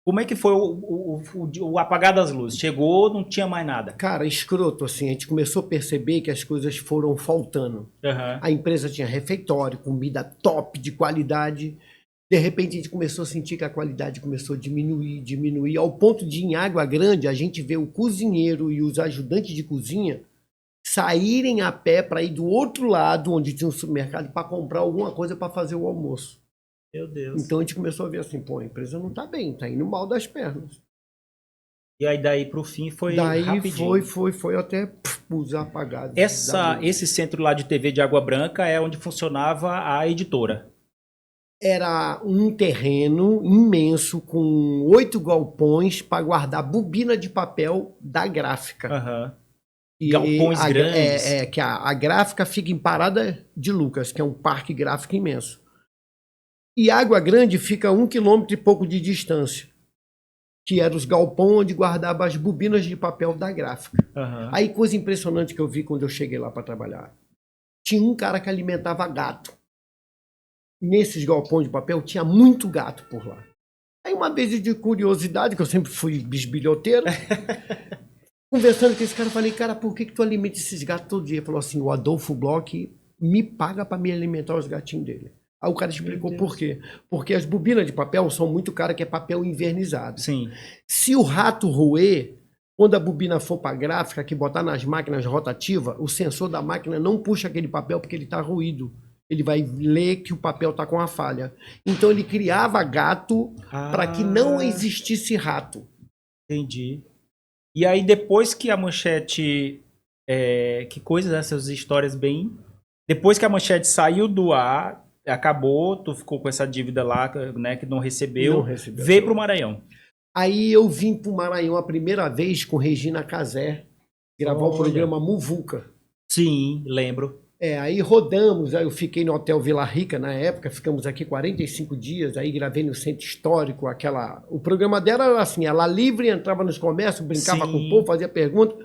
Como é que foi o apagar das luzes? Chegou, não tinha mais nada. Cara, escroto, assim, a gente começou a perceber que as coisas foram faltando. A empresa tinha refeitório, comida top, de qualidade. De repente a gente começou a sentir que a qualidade começou a diminuir, ao ponto de, em Água Grande, a gente ver o cozinheiro e os ajudantes de cozinha saírem a pé para ir do outro lado, onde tinha um supermercado, para comprar alguma coisa para fazer o almoço. Meu Deus. Então a gente começou a ver assim, a empresa não está bem, está indo mal das pernas. E aí daí pro fim foi rapidinho. Foi até usar apagado. Esse centro lá de TV de Água Branca é onde funcionava a editora. Era um terreno imenso com 8 galpões para guardar bobina de papel da gráfica. Galpões grandes. Que a gráfica fica em Parada de Lucas, que é um parque gráfico imenso. E Água Grande fica a 1 quilômetro e pouco de distância, que era os galpões onde guardava as bobinas de papel da gráfica. Aí, coisa impressionante que eu vi quando eu cheguei lá para trabalhar. Tinha um cara que alimentava gato. Nesses galpões de papel tinha muito gato por lá. Aí uma vez de curiosidade, que eu sempre fui bisbilhoteiro, conversando com esse cara, eu falei, cara, por que tu alimenta esses gatos todo dia? Ele falou assim, o Adolfo Bloch me paga para me alimentar os gatinhos dele. Aí o cara explicou por quê. Porque as bobinas de papel são muito caras, que é papel invernizado. Sim. Se o rato roer, quando a bobina for para a gráfica, que botar nas máquinas rotativas, o sensor da máquina não puxa aquele papel porque ele está ruído. Ele vai ler que o papel está com a falha. Então ele criava gato para que não existisse rato. Entendi. E aí depois que a Manchete... que coisas essas histórias bem... Depois que a Manchete saiu do ar, acabou, tu ficou com essa dívida lá, né, que não recebeu. Veio para o Maranhão. Aí eu vim para o Maranhão a primeira vez com Regina Casé, gravar o programa Muvuca. Sim, lembro. Aí rodamos, aí eu fiquei no Hotel Vila Rica na época, ficamos aqui 45 dias, aí gravei no Centro Histórico, o programa dela era assim, ela livre, entrava nos comércios, brincava com o povo, fazia pergunta,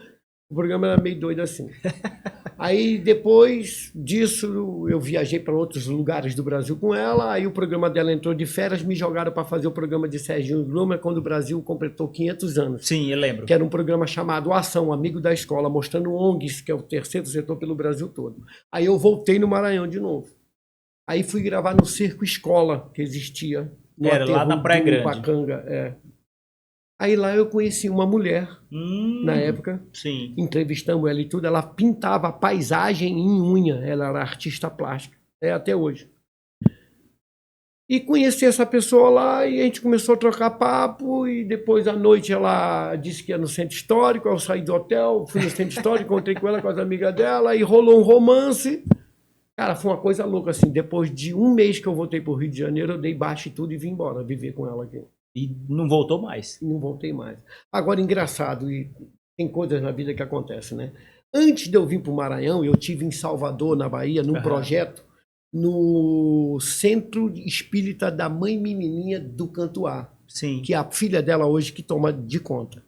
o programa era meio doido assim. Aí depois disso eu viajei para outros lugares do Brasil com ela, aí o programa dela entrou de férias, me jogaram para fazer o programa de Serginho Grummer quando o Brasil completou 500 anos. Sim, eu lembro. Que era um programa chamado Ação, Amigo da Escola, mostrando ONGs, que é o terceiro setor pelo Brasil todo. Aí eu voltei no Maranhão de novo. Aí fui gravar no Circo Escola, que existia. No Era lá na Praia Grande. Pacanga, Aí lá eu conheci uma mulher, na época, sim. Entrevistamos ela e tudo, ela pintava paisagem em unha, ela era artista plástica, até hoje. E conheci essa pessoa lá e a gente começou a trocar papo e depois à noite ela disse que ia no Centro Histórico, eu saí do hotel, fui no Centro Histórico, encontrei com ela, com as amigas dela e rolou um romance. Cara, foi uma coisa louca assim, depois de um mês que eu voltei para o Rio de Janeiro, eu dei baixa e tudo e vim embora, viver com ela aqui. E não voltou mais? Não voltei mais. Agora, engraçado, e tem coisas na vida que acontecem, né? Antes de eu vir para o Maranhão, eu tive em Salvador, na Bahia, num projeto, no Centro Espírita da Mãe Menininha do Cantuá. Sim. Que é a filha dela hoje que toma de conta.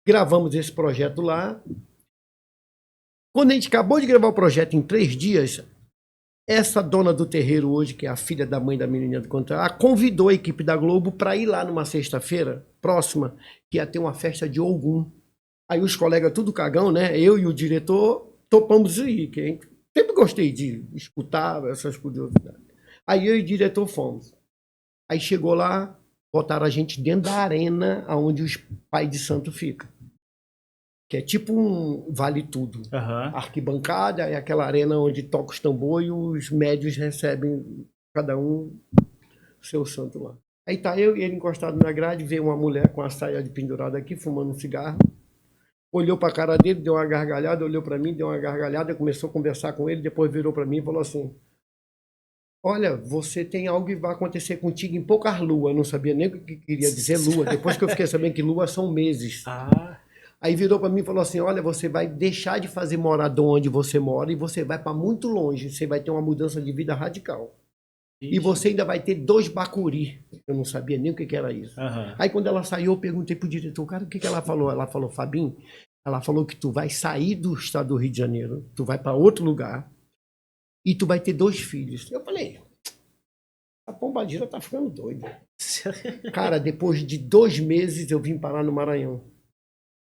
Gravamos esse projeto lá. Quando a gente acabou de gravar o projeto em 3 dias, essa dona do terreiro hoje, que é a filha da mãe da menininha do Cantuá, convidou a equipe da Globo para ir lá numa sexta-feira próxima, que ia ter uma festa de Ogum. Aí os colegas, tudo cagão, né? Eu e o diretor topamos ir, que a gente sempre gostei de escutar essas curiosidades. Aí eu e o diretor fomos. Aí chegou lá, botaram a gente dentro da arena onde os pais de santo ficam. Que é tipo um vale tudo. Arquibancada é aquela arena onde toca os tambor e os médios recebem cada um seu santo lá. Aí tá eu e ele encostado na grade, veio uma mulher com a saia de pendurada aqui, fumando um cigarro. Olhou para a cara dele, deu uma gargalhada, olhou para mim, deu uma gargalhada, começou a conversar com ele, depois virou para mim e falou assim: olha, você tem algo que vai acontecer contigo em poucas luas. Eu não sabia nem o que queria dizer lua. Depois que eu fiquei sabendo que luas são meses. Aí virou para mim e falou assim: olha, você vai deixar de fazer morador onde você mora e você vai para muito longe. Você vai ter uma mudança de vida radical. Ixi. E você ainda vai ter 2 bacuri. Eu não sabia nem o que era isso. Aí quando ela saiu, eu perguntei pro diretor, cara, o que ela falou? Ela falou: Fabinho, ela falou que tu vai sair do estado do Rio de Janeiro, tu vai para outro lugar e tu vai ter 2 filhos. Eu falei: a pombagira tá ficando doida. Cara, depois de 2 meses eu vim parar no Maranhão.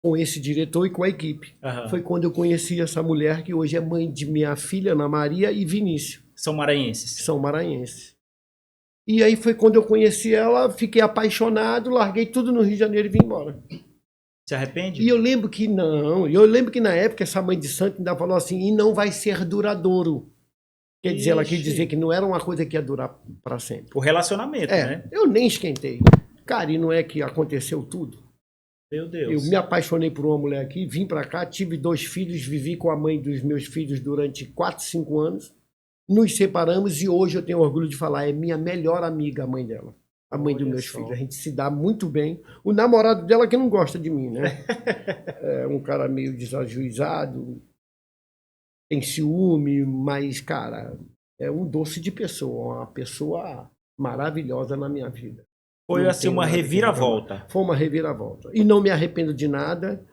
Com esse diretor e com a equipe. Foi quando eu conheci essa mulher que hoje é mãe de minha filha, Ana Maria e Vinícius. São maranhenses? São maranhenses. E aí foi quando eu conheci ela, fiquei apaixonado, larguei tudo no Rio de Janeiro e vim embora. Se arrepende? E eu lembro que não, eu lembro que na época essa mãe de santo ainda falou assim: e não vai ser duradouro. Quer dizer, ela quis dizer que não era uma coisa que ia durar para sempre. O relacionamento, né? Eu nem esquentei. Cara, e não é que aconteceu tudo? Meu Deus. Eu me apaixonei por uma mulher aqui, vim para cá, tive 2 filhos, vivi com a mãe dos meus filhos durante 4, 5 anos. Nos separamos e hoje eu tenho orgulho de falar, é minha melhor amiga, a mãe dela. A mãe dos meus filhos. A gente se dá muito bem. O namorado dela que não gosta de mim, né? É um cara meio desajuizado, tem ciúme, mas, cara, é um doce de pessoa, uma pessoa maravilhosa na minha vida. Foi assim uma reviravolta. Foi uma reviravolta. E não me arrependo de nada.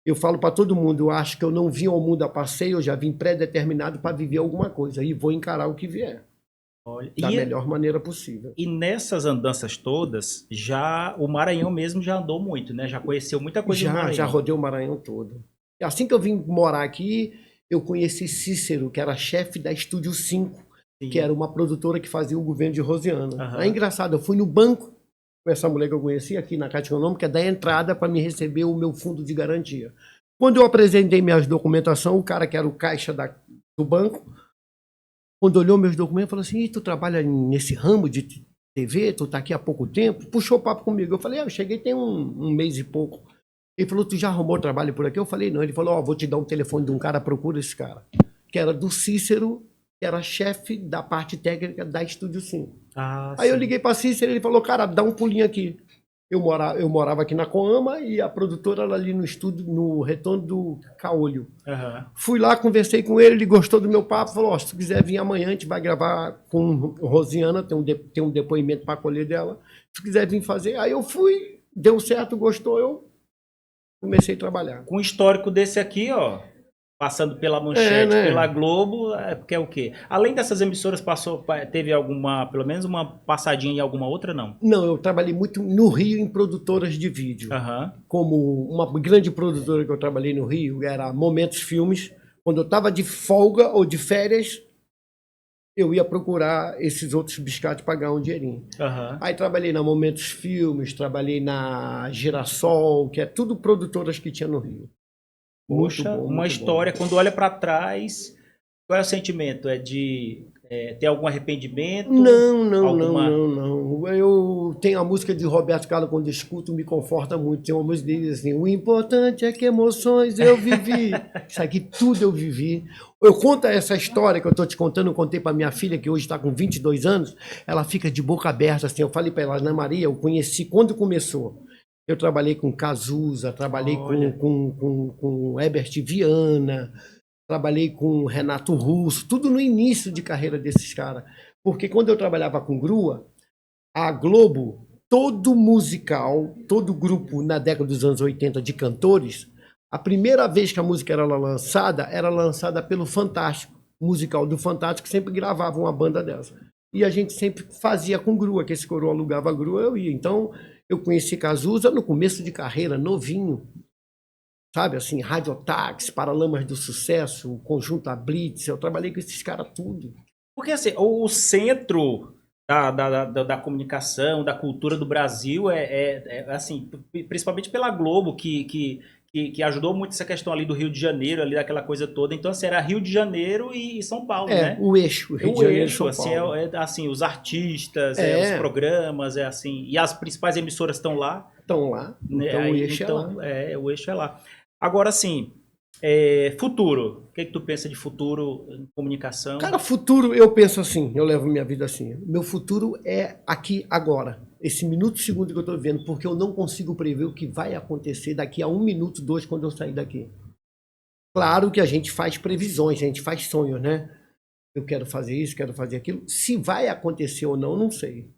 Eu falo para todo mundo, eu acho que eu não vim ao mundo a passeio, eu já vim pré-determinado para viver alguma coisa. E vou encarar o que vier. Olha, da melhor maneira possível. E nessas andanças todas, já o Maranhão mesmo já andou muito, né? Já conheceu muita coisa do Maranhão. Já rodei o Maranhão todo. Assim que eu vim morar aqui, eu conheci Cícero, que era chefe da Estúdio 5, que era uma produtora que fazia o governo de Rosiana. É engraçado, eu fui no banco com essa mulher que eu conheci aqui na Caixa Econômica, da entrada para me receber o meu fundo de garantia. Quando eu apresentei minhas documentações, o cara que era o caixa do banco, quando olhou meus documentos, falou assim: tu trabalha nesse ramo de TV, tu tá aqui há pouco tempo? Puxou o papo comigo. Eu falei: eu cheguei tem um mês e pouco. Ele falou: tu já arrumou trabalho por aqui? Eu falei: não. Ele falou: vou te dar um telefone de um cara, procura esse cara. Que era do Cícero, que era chefe da parte técnica da Estúdio 5. Aí eu liguei para Cícero, ele falou: cara, dá um pulinho aqui. Eu morava aqui na Coama e a produtora era ali no estúdio, no Retorno do Caolho. Aham. Fui lá, conversei com ele gostou do meu papo, falou, ó, se tu quiser vir amanhã, a gente vai gravar com Rosiana, tem um depoimento para colher dela. Se tu quiser vir fazer, aí eu fui, deu certo, gostou, eu comecei a trabalhar. Com um histórico desse aqui, ó, passando pela Manchete, né? pela Globo, porque é o quê? Além dessas emissoras, teve alguma, pelo menos uma passadinha em alguma outra, não? Não, eu trabalhei muito no Rio em produtoras de vídeo. Aham. Como uma grande produtora que eu trabalhei no Rio era Momentos Filmes. Quando eu estava de folga ou de férias, eu ia procurar esses outros biscates para ganhar um dinheirinho. Aham. Aí trabalhei na Momentos Filmes, trabalhei na Girassol, que é tudo produtoras que tinha no Rio. Poxa, Muito bom, uma muito história, quando olha para trás, qual é o sentimento? É de ter algum arrependimento? Não. Eu tenho a música de Roberto Carlos, quando escuto, me conforta muito. Tem uma música dele assim, o importante é que emoções eu vivi. Isso aqui tudo eu vivi. Eu conto essa história que eu estou te contando, eu contei para minha filha, que hoje está com 22 anos, ela fica de boca aberta, assim, eu falei para ela, Ana Maria, eu conheci quando começou. Eu trabalhei com Cazuza, trabalhei com Herbert Viana, trabalhei com Renato Russo, tudo no início de carreira desses caras. Porque quando eu trabalhava com Grua, a Globo, todo musical, todo grupo na década dos anos 80 de cantores, a primeira vez que a música era lançada pelo Fantástico, musical do Fantástico, sempre gravava uma banda dessa. E a gente sempre fazia com Grua, que esse coroa alugava Grua, eu ia. Então, eu conheci Cazuza no começo de carreira, novinho. Sabe, assim, Radiotáxi, Paralamas do Sucesso, o Conjunto A Blitz, eu trabalhei com esses caras tudo. Porque assim, o centro da comunicação, da cultura do Brasil assim, principalmente pela Globo, que ajudou muito essa questão ali do Rio de Janeiro, ali daquela coisa toda. Então, assim, era Rio de Janeiro e São Paulo, né? O eixo, Rio de Janeiro e São assim, Paulo. assim, os artistas, os programas, assim, e as principais emissoras estão lá. Estão lá, Né? então o eixo então, é lá. O eixo é lá. Agora, assim, futuro. O que tu pensa de futuro em comunicação? Cara, futuro, eu penso assim, eu levo minha vida assim. Meu futuro é aqui, agora. Esse minuto, segundo que eu estou vivendo, porque eu não consigo prever o que vai acontecer daqui a 1 minuto, 2, quando eu sair daqui. Claro que a gente faz previsões, a gente faz sonhos, né? Eu quero fazer isso, quero fazer aquilo. Se vai acontecer ou não, não sei.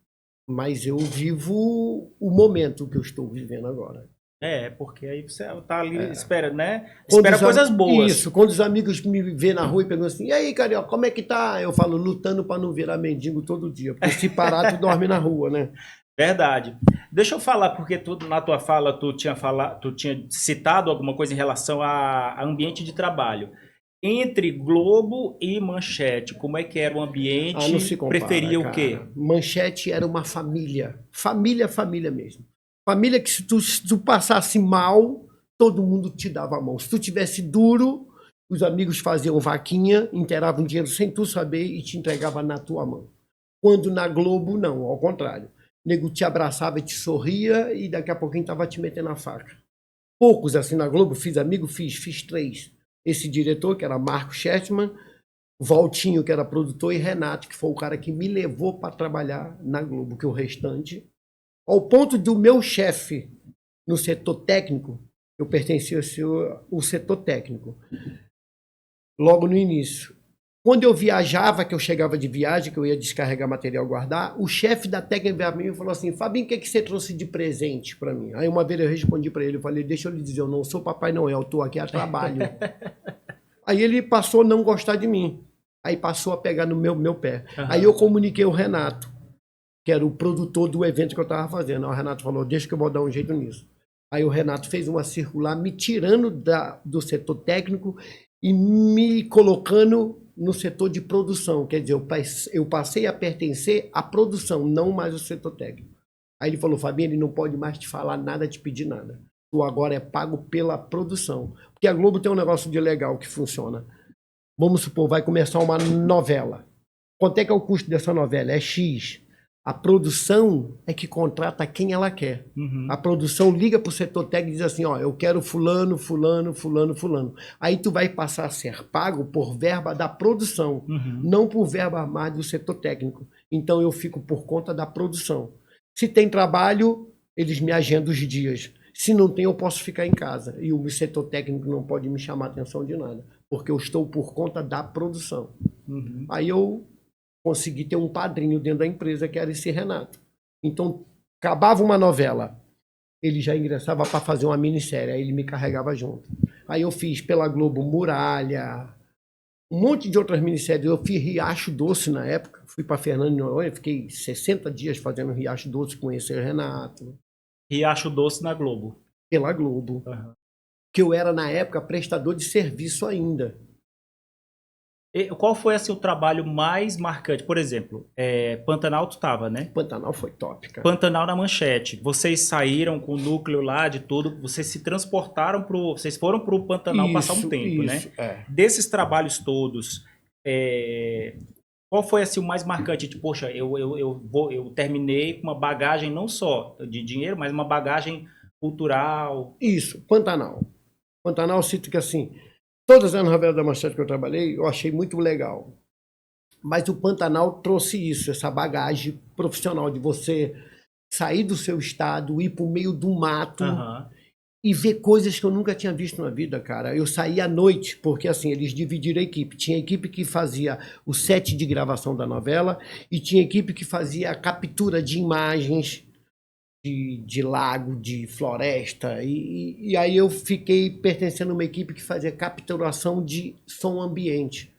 Mas eu vivo o momento que eu estou vivendo agora. Porque aí você tá ali, espera, né? Quando espera coisas boas. Isso, quando os amigos me vêem na rua e perguntam assim, e aí, Carioca, como é que tá? Eu falo, lutando para não virar mendigo todo dia, porque se parar, tu dorme na rua, né? Verdade. Deixa eu falar, porque na tua fala tu tinha citado alguma coisa em relação a ambiente de trabalho. Entre Globo e Manchete, como é que era o ambiente? Não se compara, preferia cara. O quê? Manchete era uma família. Família mesmo. Família que se tu passasse mal, todo mundo te dava a mão. Se tu tivesse duro, os amigos faziam vaquinha, inteiravam dinheiro sem tu saber e te entregava na tua mão. Quando na Globo, não, ao contrário. O nego te abraçava e te sorria e daqui a pouquinho tava te metendo a faca. Poucos assim na Globo, fiz 3. Esse diretor, que era Marco Schertman, Valtinho, que era produtor, e Renato, que foi o cara que me levou para trabalhar na Globo, que o restante... Ao ponto do meu chefe no setor técnico, eu pertencia ao setor técnico, logo no início. Quando eu viajava, que eu chegava de viagem, que eu ia descarregar material, guardar, o chefe da técnica veio a mim e falou assim, Fabinho, o que você trouxe de presente para mim? Aí uma vez eu respondi para ele, eu falei, deixa eu lhe dizer, eu não sou Papai Noel, eu estou aqui a trabalho. Aí ele passou a não gostar de mim, aí passou a pegar no meu pé. Uhum. Aí eu comuniquei o Renato, que era o produtor do evento que eu estava fazendo. Aí o Renato falou, deixa que eu vou dar um jeito nisso. Aí o Renato fez uma circular me tirando do setor técnico e me colocando no setor de produção. Quer dizer, eu passei a pertencer à produção, não mais ao setor técnico. Aí ele falou, Fabinho, ele não pode mais te falar nada, te pedir nada. Tu agora é pago pela produção. Porque a Globo tem um negócio de legal que funciona. Vamos supor, vai começar uma novela. Quanto é que é o custo dessa novela? É X. A produção é que contrata quem ela quer. Uhum. A produção liga para o setor técnico e diz assim, ó, eu quero fulano. Aí tu vai passar a ser pago por verba da produção, não por verba mais do setor técnico. Então eu fico por conta da produção. Se tem trabalho, eles me agendam os dias. Se não tem, eu posso ficar em casa. E o setor técnico não pode me chamar a atenção de nada, porque eu estou por conta da produção. Uhum. Aí eu consegui ter um padrinho dentro da empresa, que era esse Renato. Então, acabava uma novela, ele já ingressava para fazer uma minissérie, aí ele me carregava junto. Aí eu fiz pela Globo Muralha, um monte de outras minisséries. Eu fiz Riacho Doce na época, fui para Fernando de Noronha, fiquei 60 dias fazendo Riacho Doce, conhecer o Renato. Riacho Doce na Globo. Pela Globo. Uhum. Que eu era, na época, prestador de serviço ainda. E qual foi assim, o trabalho mais marcante? Por exemplo, Pantanal tu tava, né? Pantanal foi top, cara. Pantanal na Manchete. Vocês saíram com o núcleo lá de tudo, vocês se transportaram vocês foram pro Pantanal passar um tempo, né? Desses trabalhos todos, qual foi assim o mais marcante? Tipo, poxa, eu terminei com uma bagagem não só de dinheiro, mas uma bagagem cultural. Isso, Pantanal. Pantanal, eu cito que assim, todas as novelas da Manchete que eu trabalhei, eu achei muito legal. Mas o Pantanal trouxe isso, essa bagagem profissional de você sair do seu estado, ir para o meio do mato e ver coisas que eu nunca tinha visto na vida, cara. Eu saí à noite, porque assim, eles dividiram a equipe. Tinha a equipe que fazia o set de gravação da novela e tinha a equipe que fazia a captura de imagens de lago, de floresta, e aí eu fiquei pertencendo a uma equipe que fazia capturação de som ambiente.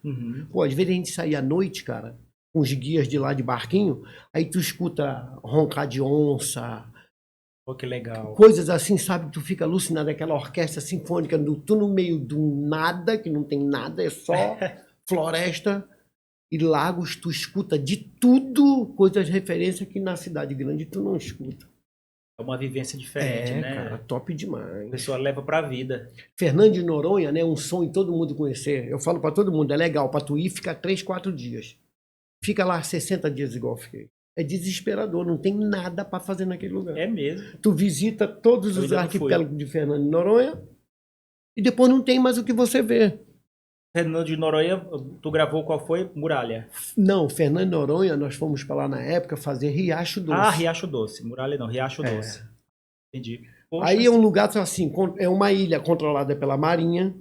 Pô, às vezes a gente saía à noite, cara, com os guias de lá de barquinho, aí tu escuta roncar de onça. Pô, que legal. Coisas assim, sabe? Tu fica alucinado, aquela orquestra sinfônica, tu no meio do nada, que não tem nada, é só floresta e lagos, tu escuta de tudo, coisas de referência que na cidade grande tu não escuta. É uma vivência diferente, né? Cara, top demais. A pessoa leva pra vida. Fernando de Noronha, né? Um sonho todo mundo conhecer. Eu falo pra todo mundo, é legal pra tu ir, fica 3, 4 dias. Fica lá 60 dias igual eu fiquei. É desesperador, não tem nada pra fazer naquele lugar. É mesmo. Tu visita todos os arquipélagos de Fernando de Noronha e depois não tem mais o que você ver. Fernando de Noronha, tu gravou qual foi? Muralha. Não, Fernando de Noronha, nós fomos pra lá na época fazer Riacho Doce. Ah, Riacho Doce. Muralha não, Riacho Doce. Entendi. Poxa, aí é um lugar assim, é uma ilha controlada pela Marinha.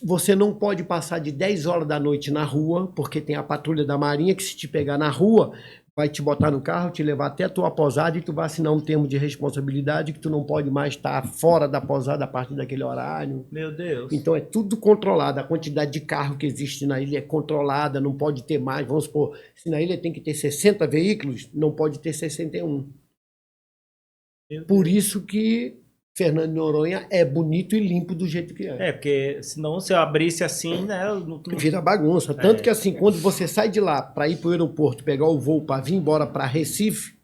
Você não pode passar de 10 horas da noite na rua, porque tem a patrulha da Marinha que se te pegar na rua, vai te botar no carro, te levar até a tua posada e tu vai assinar um termo de responsabilidade que tu não pode mais estar fora da posada a partir daquele horário. Meu Deus. Então é tudo controlado. A quantidade de carro que existe na ilha é controlada, não pode ter mais. Vamos supor, se na ilha tem que ter 60 veículos, não pode ter 61. Por isso que Fernando de Noronha é bonito e limpo do jeito que é. Porque senão se eu abrisse assim, né? Vira bagunça. Tanto que assim, quando você sai de lá para ir para o aeroporto, pegar o voo para vir embora para Recife,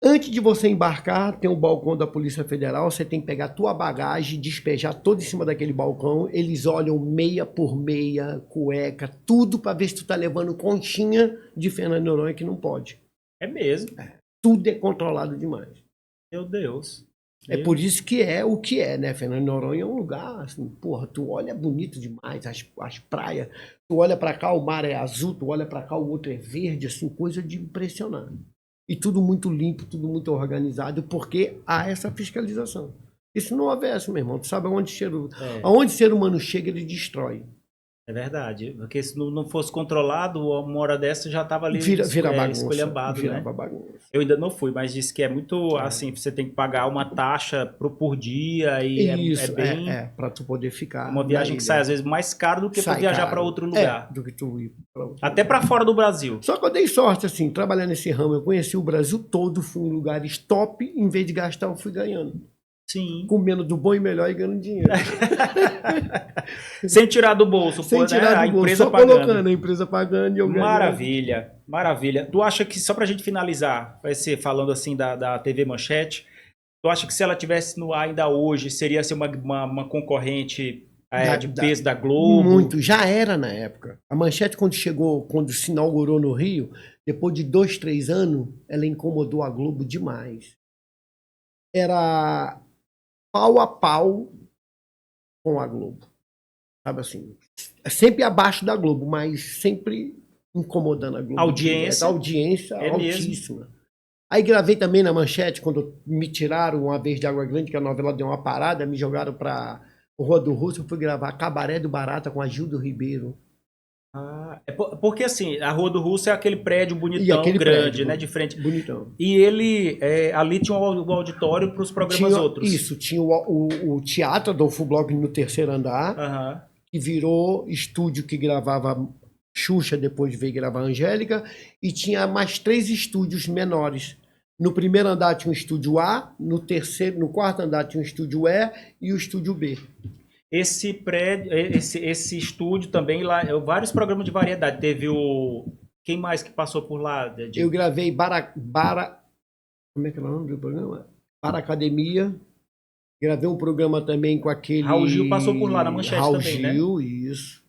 antes de você embarcar, tem um balcão da Polícia Federal, você tem que pegar a tua bagagem, despejar toda em cima daquele balcão, eles olham meia por meia, cueca, tudo para ver se tu tá levando conchinha de Fernando de Noronha, que não pode. É mesmo. Tudo é controlado demais. Meu Deus. É por isso que é o que é, né? Fernando de Noronha é um lugar, assim, porra, tu olha bonito demais, as praias, tu olha pra cá, o mar é azul, tu olha pra cá, o outro é verde, assim, coisa de impressionar. E tudo muito limpo, tudo muito organizado, porque há essa fiscalização. Isso não houvesse, meu irmão, tu sabe aonde o ser humano chega, ele destrói. É verdade, porque se não fosse controlado, uma hora dessa já estava ali vira bagunça, esculhambado, né? Bagunça. Eu ainda não fui, mas disse que é muito assim, você tem que pagar uma taxa por dia e isso, é bem... para tu poder ficar. Uma viagem que sai às vezes mais caro do que para viajar para outro lugar. Do que tu ir para outro Até para fora do Brasil. Só que eu dei sorte, assim, trabalhando nesse ramo, eu conheci o Brasil todo, fui em lugares top, em vez de gastar, eu fui ganhando. Sim. Comendo do bom e melhor e ganhando dinheiro. Sem tirar do bolso. Sem tirar do bolso, empresa só pagando. Colocando a empresa pagando e eu ganhando. Maravilha, maravilha. Tu acha que, só pra gente finalizar, vai ser falando assim da TV Manchete, tu acha que se ela tivesse no ar ainda hoje, seria ser uma concorrente de peso da Globo? Muito, já era na época. A Manchete quando se inaugurou no Rio, depois de 2, 3 anos, ela incomodou a Globo demais. Era pau a pau com a Globo. Sabe assim? Sempre abaixo da Globo, mas sempre incomodando a Globo. Audiência. Audiência é altíssima. Mesmo? Aí gravei também na Manchete, quando me tiraram uma vez de Água Grande, que a novela deu uma parada, me jogaram para o Rua do Russo, eu fui gravar Cabaré do Barata com a Gildo Ribeiro. Porque assim, a Rua do Russo é aquele prédio E bonitão, aquele grande, prédio, né, de frente. bonitão. E ele, ali tinha um auditório para os programas outros. Isso, tinha o Teatro Adolfo Bloch no terceiro andar, Aham. que virou estúdio que gravava Xuxa, depois veio gravar Angélica, e tinha mais 3 estúdios menores. No primeiro andar tinha um estúdio A, no quarto andar tinha um estúdio E e o estúdio B. Esse prédio, esse estúdio também lá, vários programas de variedade. Teve o. Quem mais que passou por lá? Eu gravei como é que é o nome do programa? Para Academia. Gravei um programa também com aquele... Raul Gil passou por lá na Manchete Raul também, né? Gil, isso.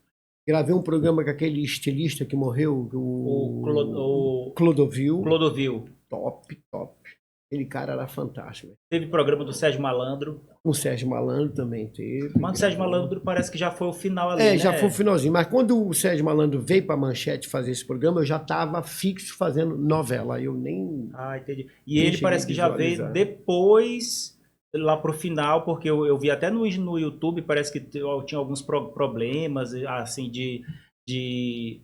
Gravei um programa com aquele estilista que morreu, O Clodovil. Clodovil. Top, top. Aquele cara era fantástico. Teve programa do Sérgio Malandro. O Sérgio Malandro também teve. Mas o Sérgio Malandro parece que já foi o final ali, né? Já foi o finalzinho. Mas quando o Sérgio Malandro veio para a Manchete fazer esse programa, eu já estava fixo fazendo novela. Eu nem... Entendi. E ele parece que já veio depois, lá pro final, porque eu vi até no YouTube, parece que tinha alguns problemas, assim, de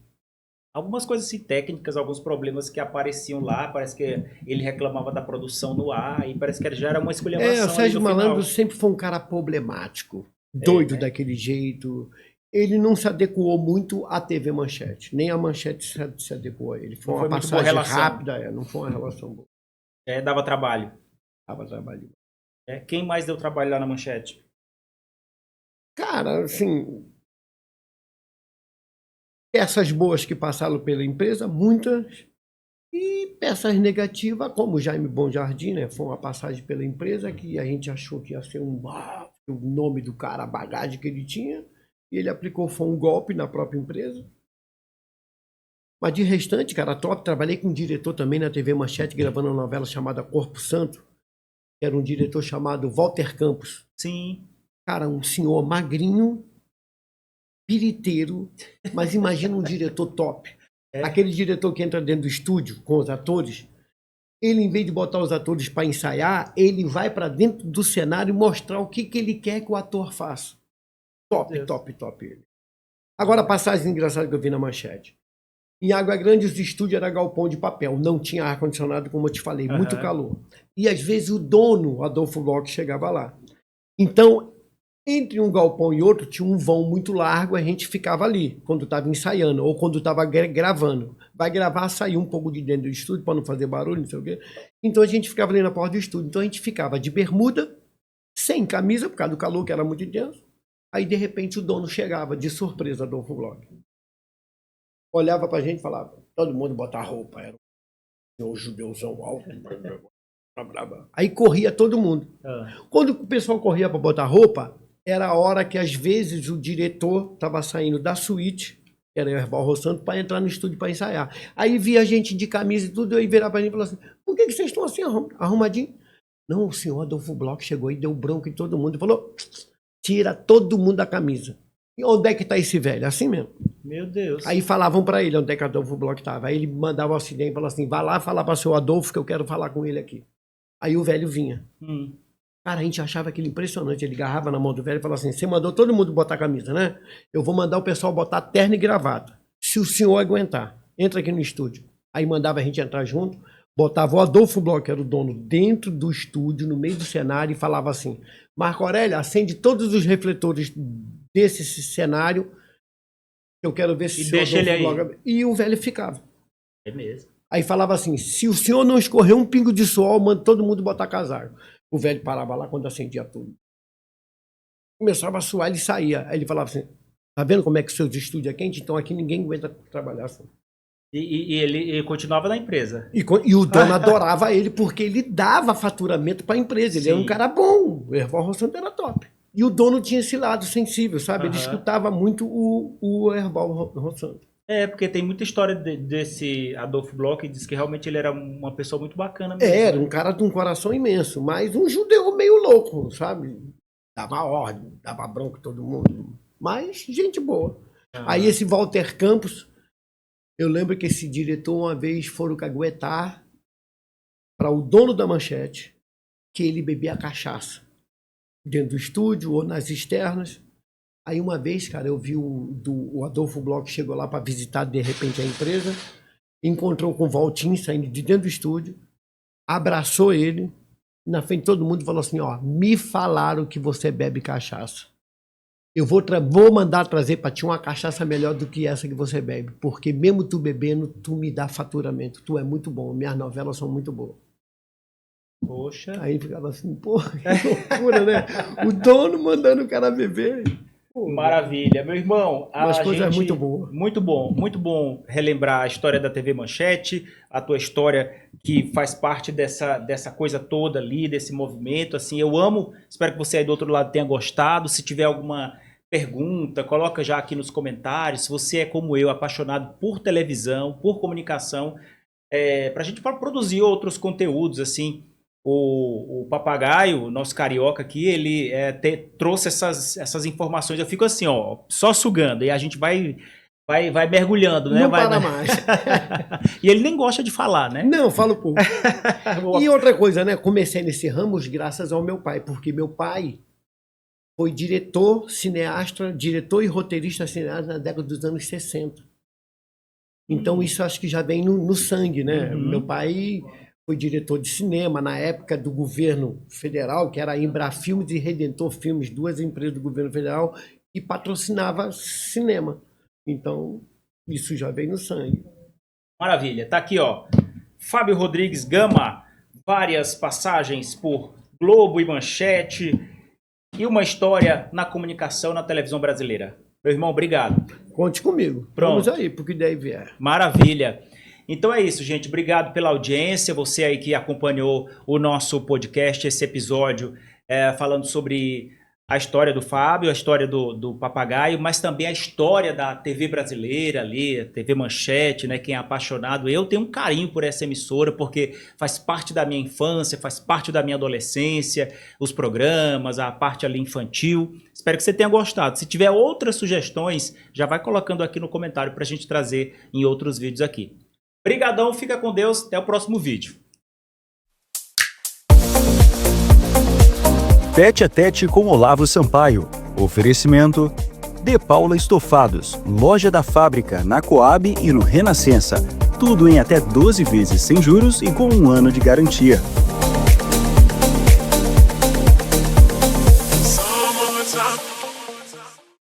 algumas coisas assim, técnicas, alguns problemas que apareciam lá, parece que ele reclamava da produção no ar, e parece que já era uma esculhambação. O Sérgio Malandro final. sempre foi um cara problemático, doido daquele jeito. Ele não se adequou muito à TV Manchete, nem a Manchete se adequou a ele. Foi uma passagem rápida, não foi uma relação boa. Dava trabalho. Dava trabalho. Quem mais deu trabalho lá na Manchete? Cara, assim... Peças boas que passaram pela empresa, muitas, e peças negativas, como Jaime Bom Jardim, né? Foi uma passagem pela empresa que a gente achou que ia ser o nome do cara, a bagagem que ele tinha, e ele aplicou, foi um golpe na própria empresa. Mas de restante, cara, top. Trabalhei com um diretor também na TV Manchete, gravando uma novela chamada Corpo Santo, que era um diretor chamado Walter Campos. Sim. Cara, um senhor magrinho, piriteiro, mas imagina um diretor top. Aquele diretor que entra dentro do estúdio com os atores, ele, em vez de botar os atores para ensaiar, ele vai para dentro do cenário mostrar o que ele quer que o ator faça. Top, top, top ele. Agora, a passagem engraçada que eu vi na Manchete. Em Água Grande, os estúdios eram galpão de papel, não tinha ar-condicionado, como eu te falei, muito calor. E às vezes o dono, Adolfo Bloch, chegava lá. Então, entre um galpão e outro tinha um vão muito largo, a gente ficava ali, quando estava ensaiando, ou quando estava gravando. Vai gravar, sair um pouco de dentro do estúdio para não fazer barulho, não sei o quê. Então a gente ficava ali na porta do estúdio. Então a gente ficava de bermuda, sem camisa, por causa do calor, que era muito intenso. Aí, de repente, o dono chegava, de surpresa, Adolfo Bloch. Olhava pra gente e falava, todo mundo bota roupa, era um judeuzão alto. Aí corria todo mundo. Quando o pessoal corria para botar roupa, era a hora que, às vezes, o diretor estava saindo da suíte, que era o Erval Rossano, para entrar no estúdio para ensaiar. Aí via a gente de camisa e tudo, eu virava para mim e falava assim, por que vocês estão assim arrumadinhos? Não, o senhor Adolfo Bloch chegou e deu bronca em todo mundo. Falou, tira todo mundo da camisa. E onde é que está esse velho? Assim mesmo. Meu Deus. Aí falavam para ele onde é que Adolfo Bloch estava. Aí ele mandava o acidente e falava assim, vai lá falar para o seu Adolfo que eu quero falar com ele aqui. Aí o velho vinha. Cara, a gente achava aquilo impressionante. Ele agarrava na mão do velho e falava assim, você mandou todo mundo botar camisa, né? Eu vou mandar o pessoal botar terno e gravata. Se o senhor aguentar, entra aqui no estúdio. Aí mandava a gente entrar junto, botava o Adolfo Bloch, que era o dono, dentro do estúdio, no meio do cenário, e falava assim, Marco Aurélio, acende todos os refletores desse cenário, eu quero ver se o senhor Adolfo Bloch... E o velho ficava. É mesmo. Aí falava assim, se o senhor não escorrer um pingo de suor, manda todo mundo botar casaco. O velho parava lá quando acendia tudo. Começava a suar, ele saía. Aí ele falava assim, tá vendo como é que o seu estúdio é quente? Então aqui ninguém aguenta trabalhar assim. E ele continuava na empresa. E o dono adorava ele, porque ele dava faturamento para a empresa. Ele era um cara bom. O Erval Rossano era top. E o dono tinha esse lado sensível, sabe? Ele escutava muito o Erval Rossano. Porque tem muita história desse Adolfo Bloch que diz que realmente ele era uma pessoa muito bacana mesmo. Era um cara de um coração imenso, mas um judeu meio louco, sabe? Dava ordem, dava bronca em todo mundo. Mas gente boa. Aí esse Walter Campos, eu lembro que esse diretor uma vez foram caguetar para o dono da Manchete que ele bebia cachaça dentro do estúdio ou nas externas. Aí uma vez, cara, eu vi o Adolfo Bloch chegou lá para visitar de repente a empresa, encontrou com o Valtinho saindo de dentro do estúdio, abraçou ele, na frente de todo mundo e falou assim, ó, me falaram que você bebe cachaça. Eu vou mandar trazer para ti uma cachaça melhor do que essa que você bebe, porque mesmo tu bebendo, tu me dá faturamento, tu é muito bom, minhas novelas são muito boas. Poxa. Aí ficava assim, pô, que loucura, né? O dono mandando o cara beber. Pô, maravilha. Meu irmão, umas coisas muito boas. Muito bom relembrar a história da TV Manchete, a tua história que faz parte dessa coisa toda ali, desse movimento. Assim, eu amo, espero que você aí do outro lado tenha gostado. Se tiver alguma pergunta, coloca já aqui nos comentários. Se você é como eu, apaixonado por televisão, por comunicação, para a gente produzir outros conteúdos, assim. O Papagaio, nosso carioca aqui, ele trouxe essas informações. Eu fico assim, ó, só sugando, e a gente vai mergulhando, né? Não para mais. E ele nem gosta de falar, né? Não, falo pouco. E outra coisa, né? Comecei nesse ramo graças ao meu pai, porque meu pai foi diretor, cineasta, diretor e roteirista cineasta na década dos anos 60. Então isso acho que já vem no sangue, né? Meu pai foi diretor de cinema na época do governo federal, que era a Embrafilmes e Redentor Filmes, duas empresas do governo federal, e patrocinava cinema. Então, isso já vem no sangue. Maravilha. Tá aqui, ó. Fábio Rodrigues Gama, várias passagens por Globo e Manchete e uma história na comunicação na televisão brasileira. Meu irmão, obrigado. Conte comigo. Pronto. Vamos aí, porque daí vier. Maravilha. Então é isso, gente. Obrigado pela audiência. Você aí que acompanhou o nosso podcast, esse episódio falando sobre a história do Fábio, a história do Papagaio, mas também a história da TV brasileira ali, a TV Manchete, né? Quem é apaixonado. Eu tenho um carinho por essa emissora, porque faz parte da minha infância, faz parte da minha adolescência, os programas, a parte ali infantil. Espero que você tenha gostado. Se tiver outras sugestões, já vai colocando aqui no comentário para a gente trazer em outros vídeos aqui. Brigadão, fica com Deus, até o próximo vídeo. Tete a Tete com Olavo Sampaio. Oferecimento De Paula Estofados, Loja da Fábrica, na Coab e no Renascença. Tudo em até 12 vezes sem juros e com 1 ano de garantia.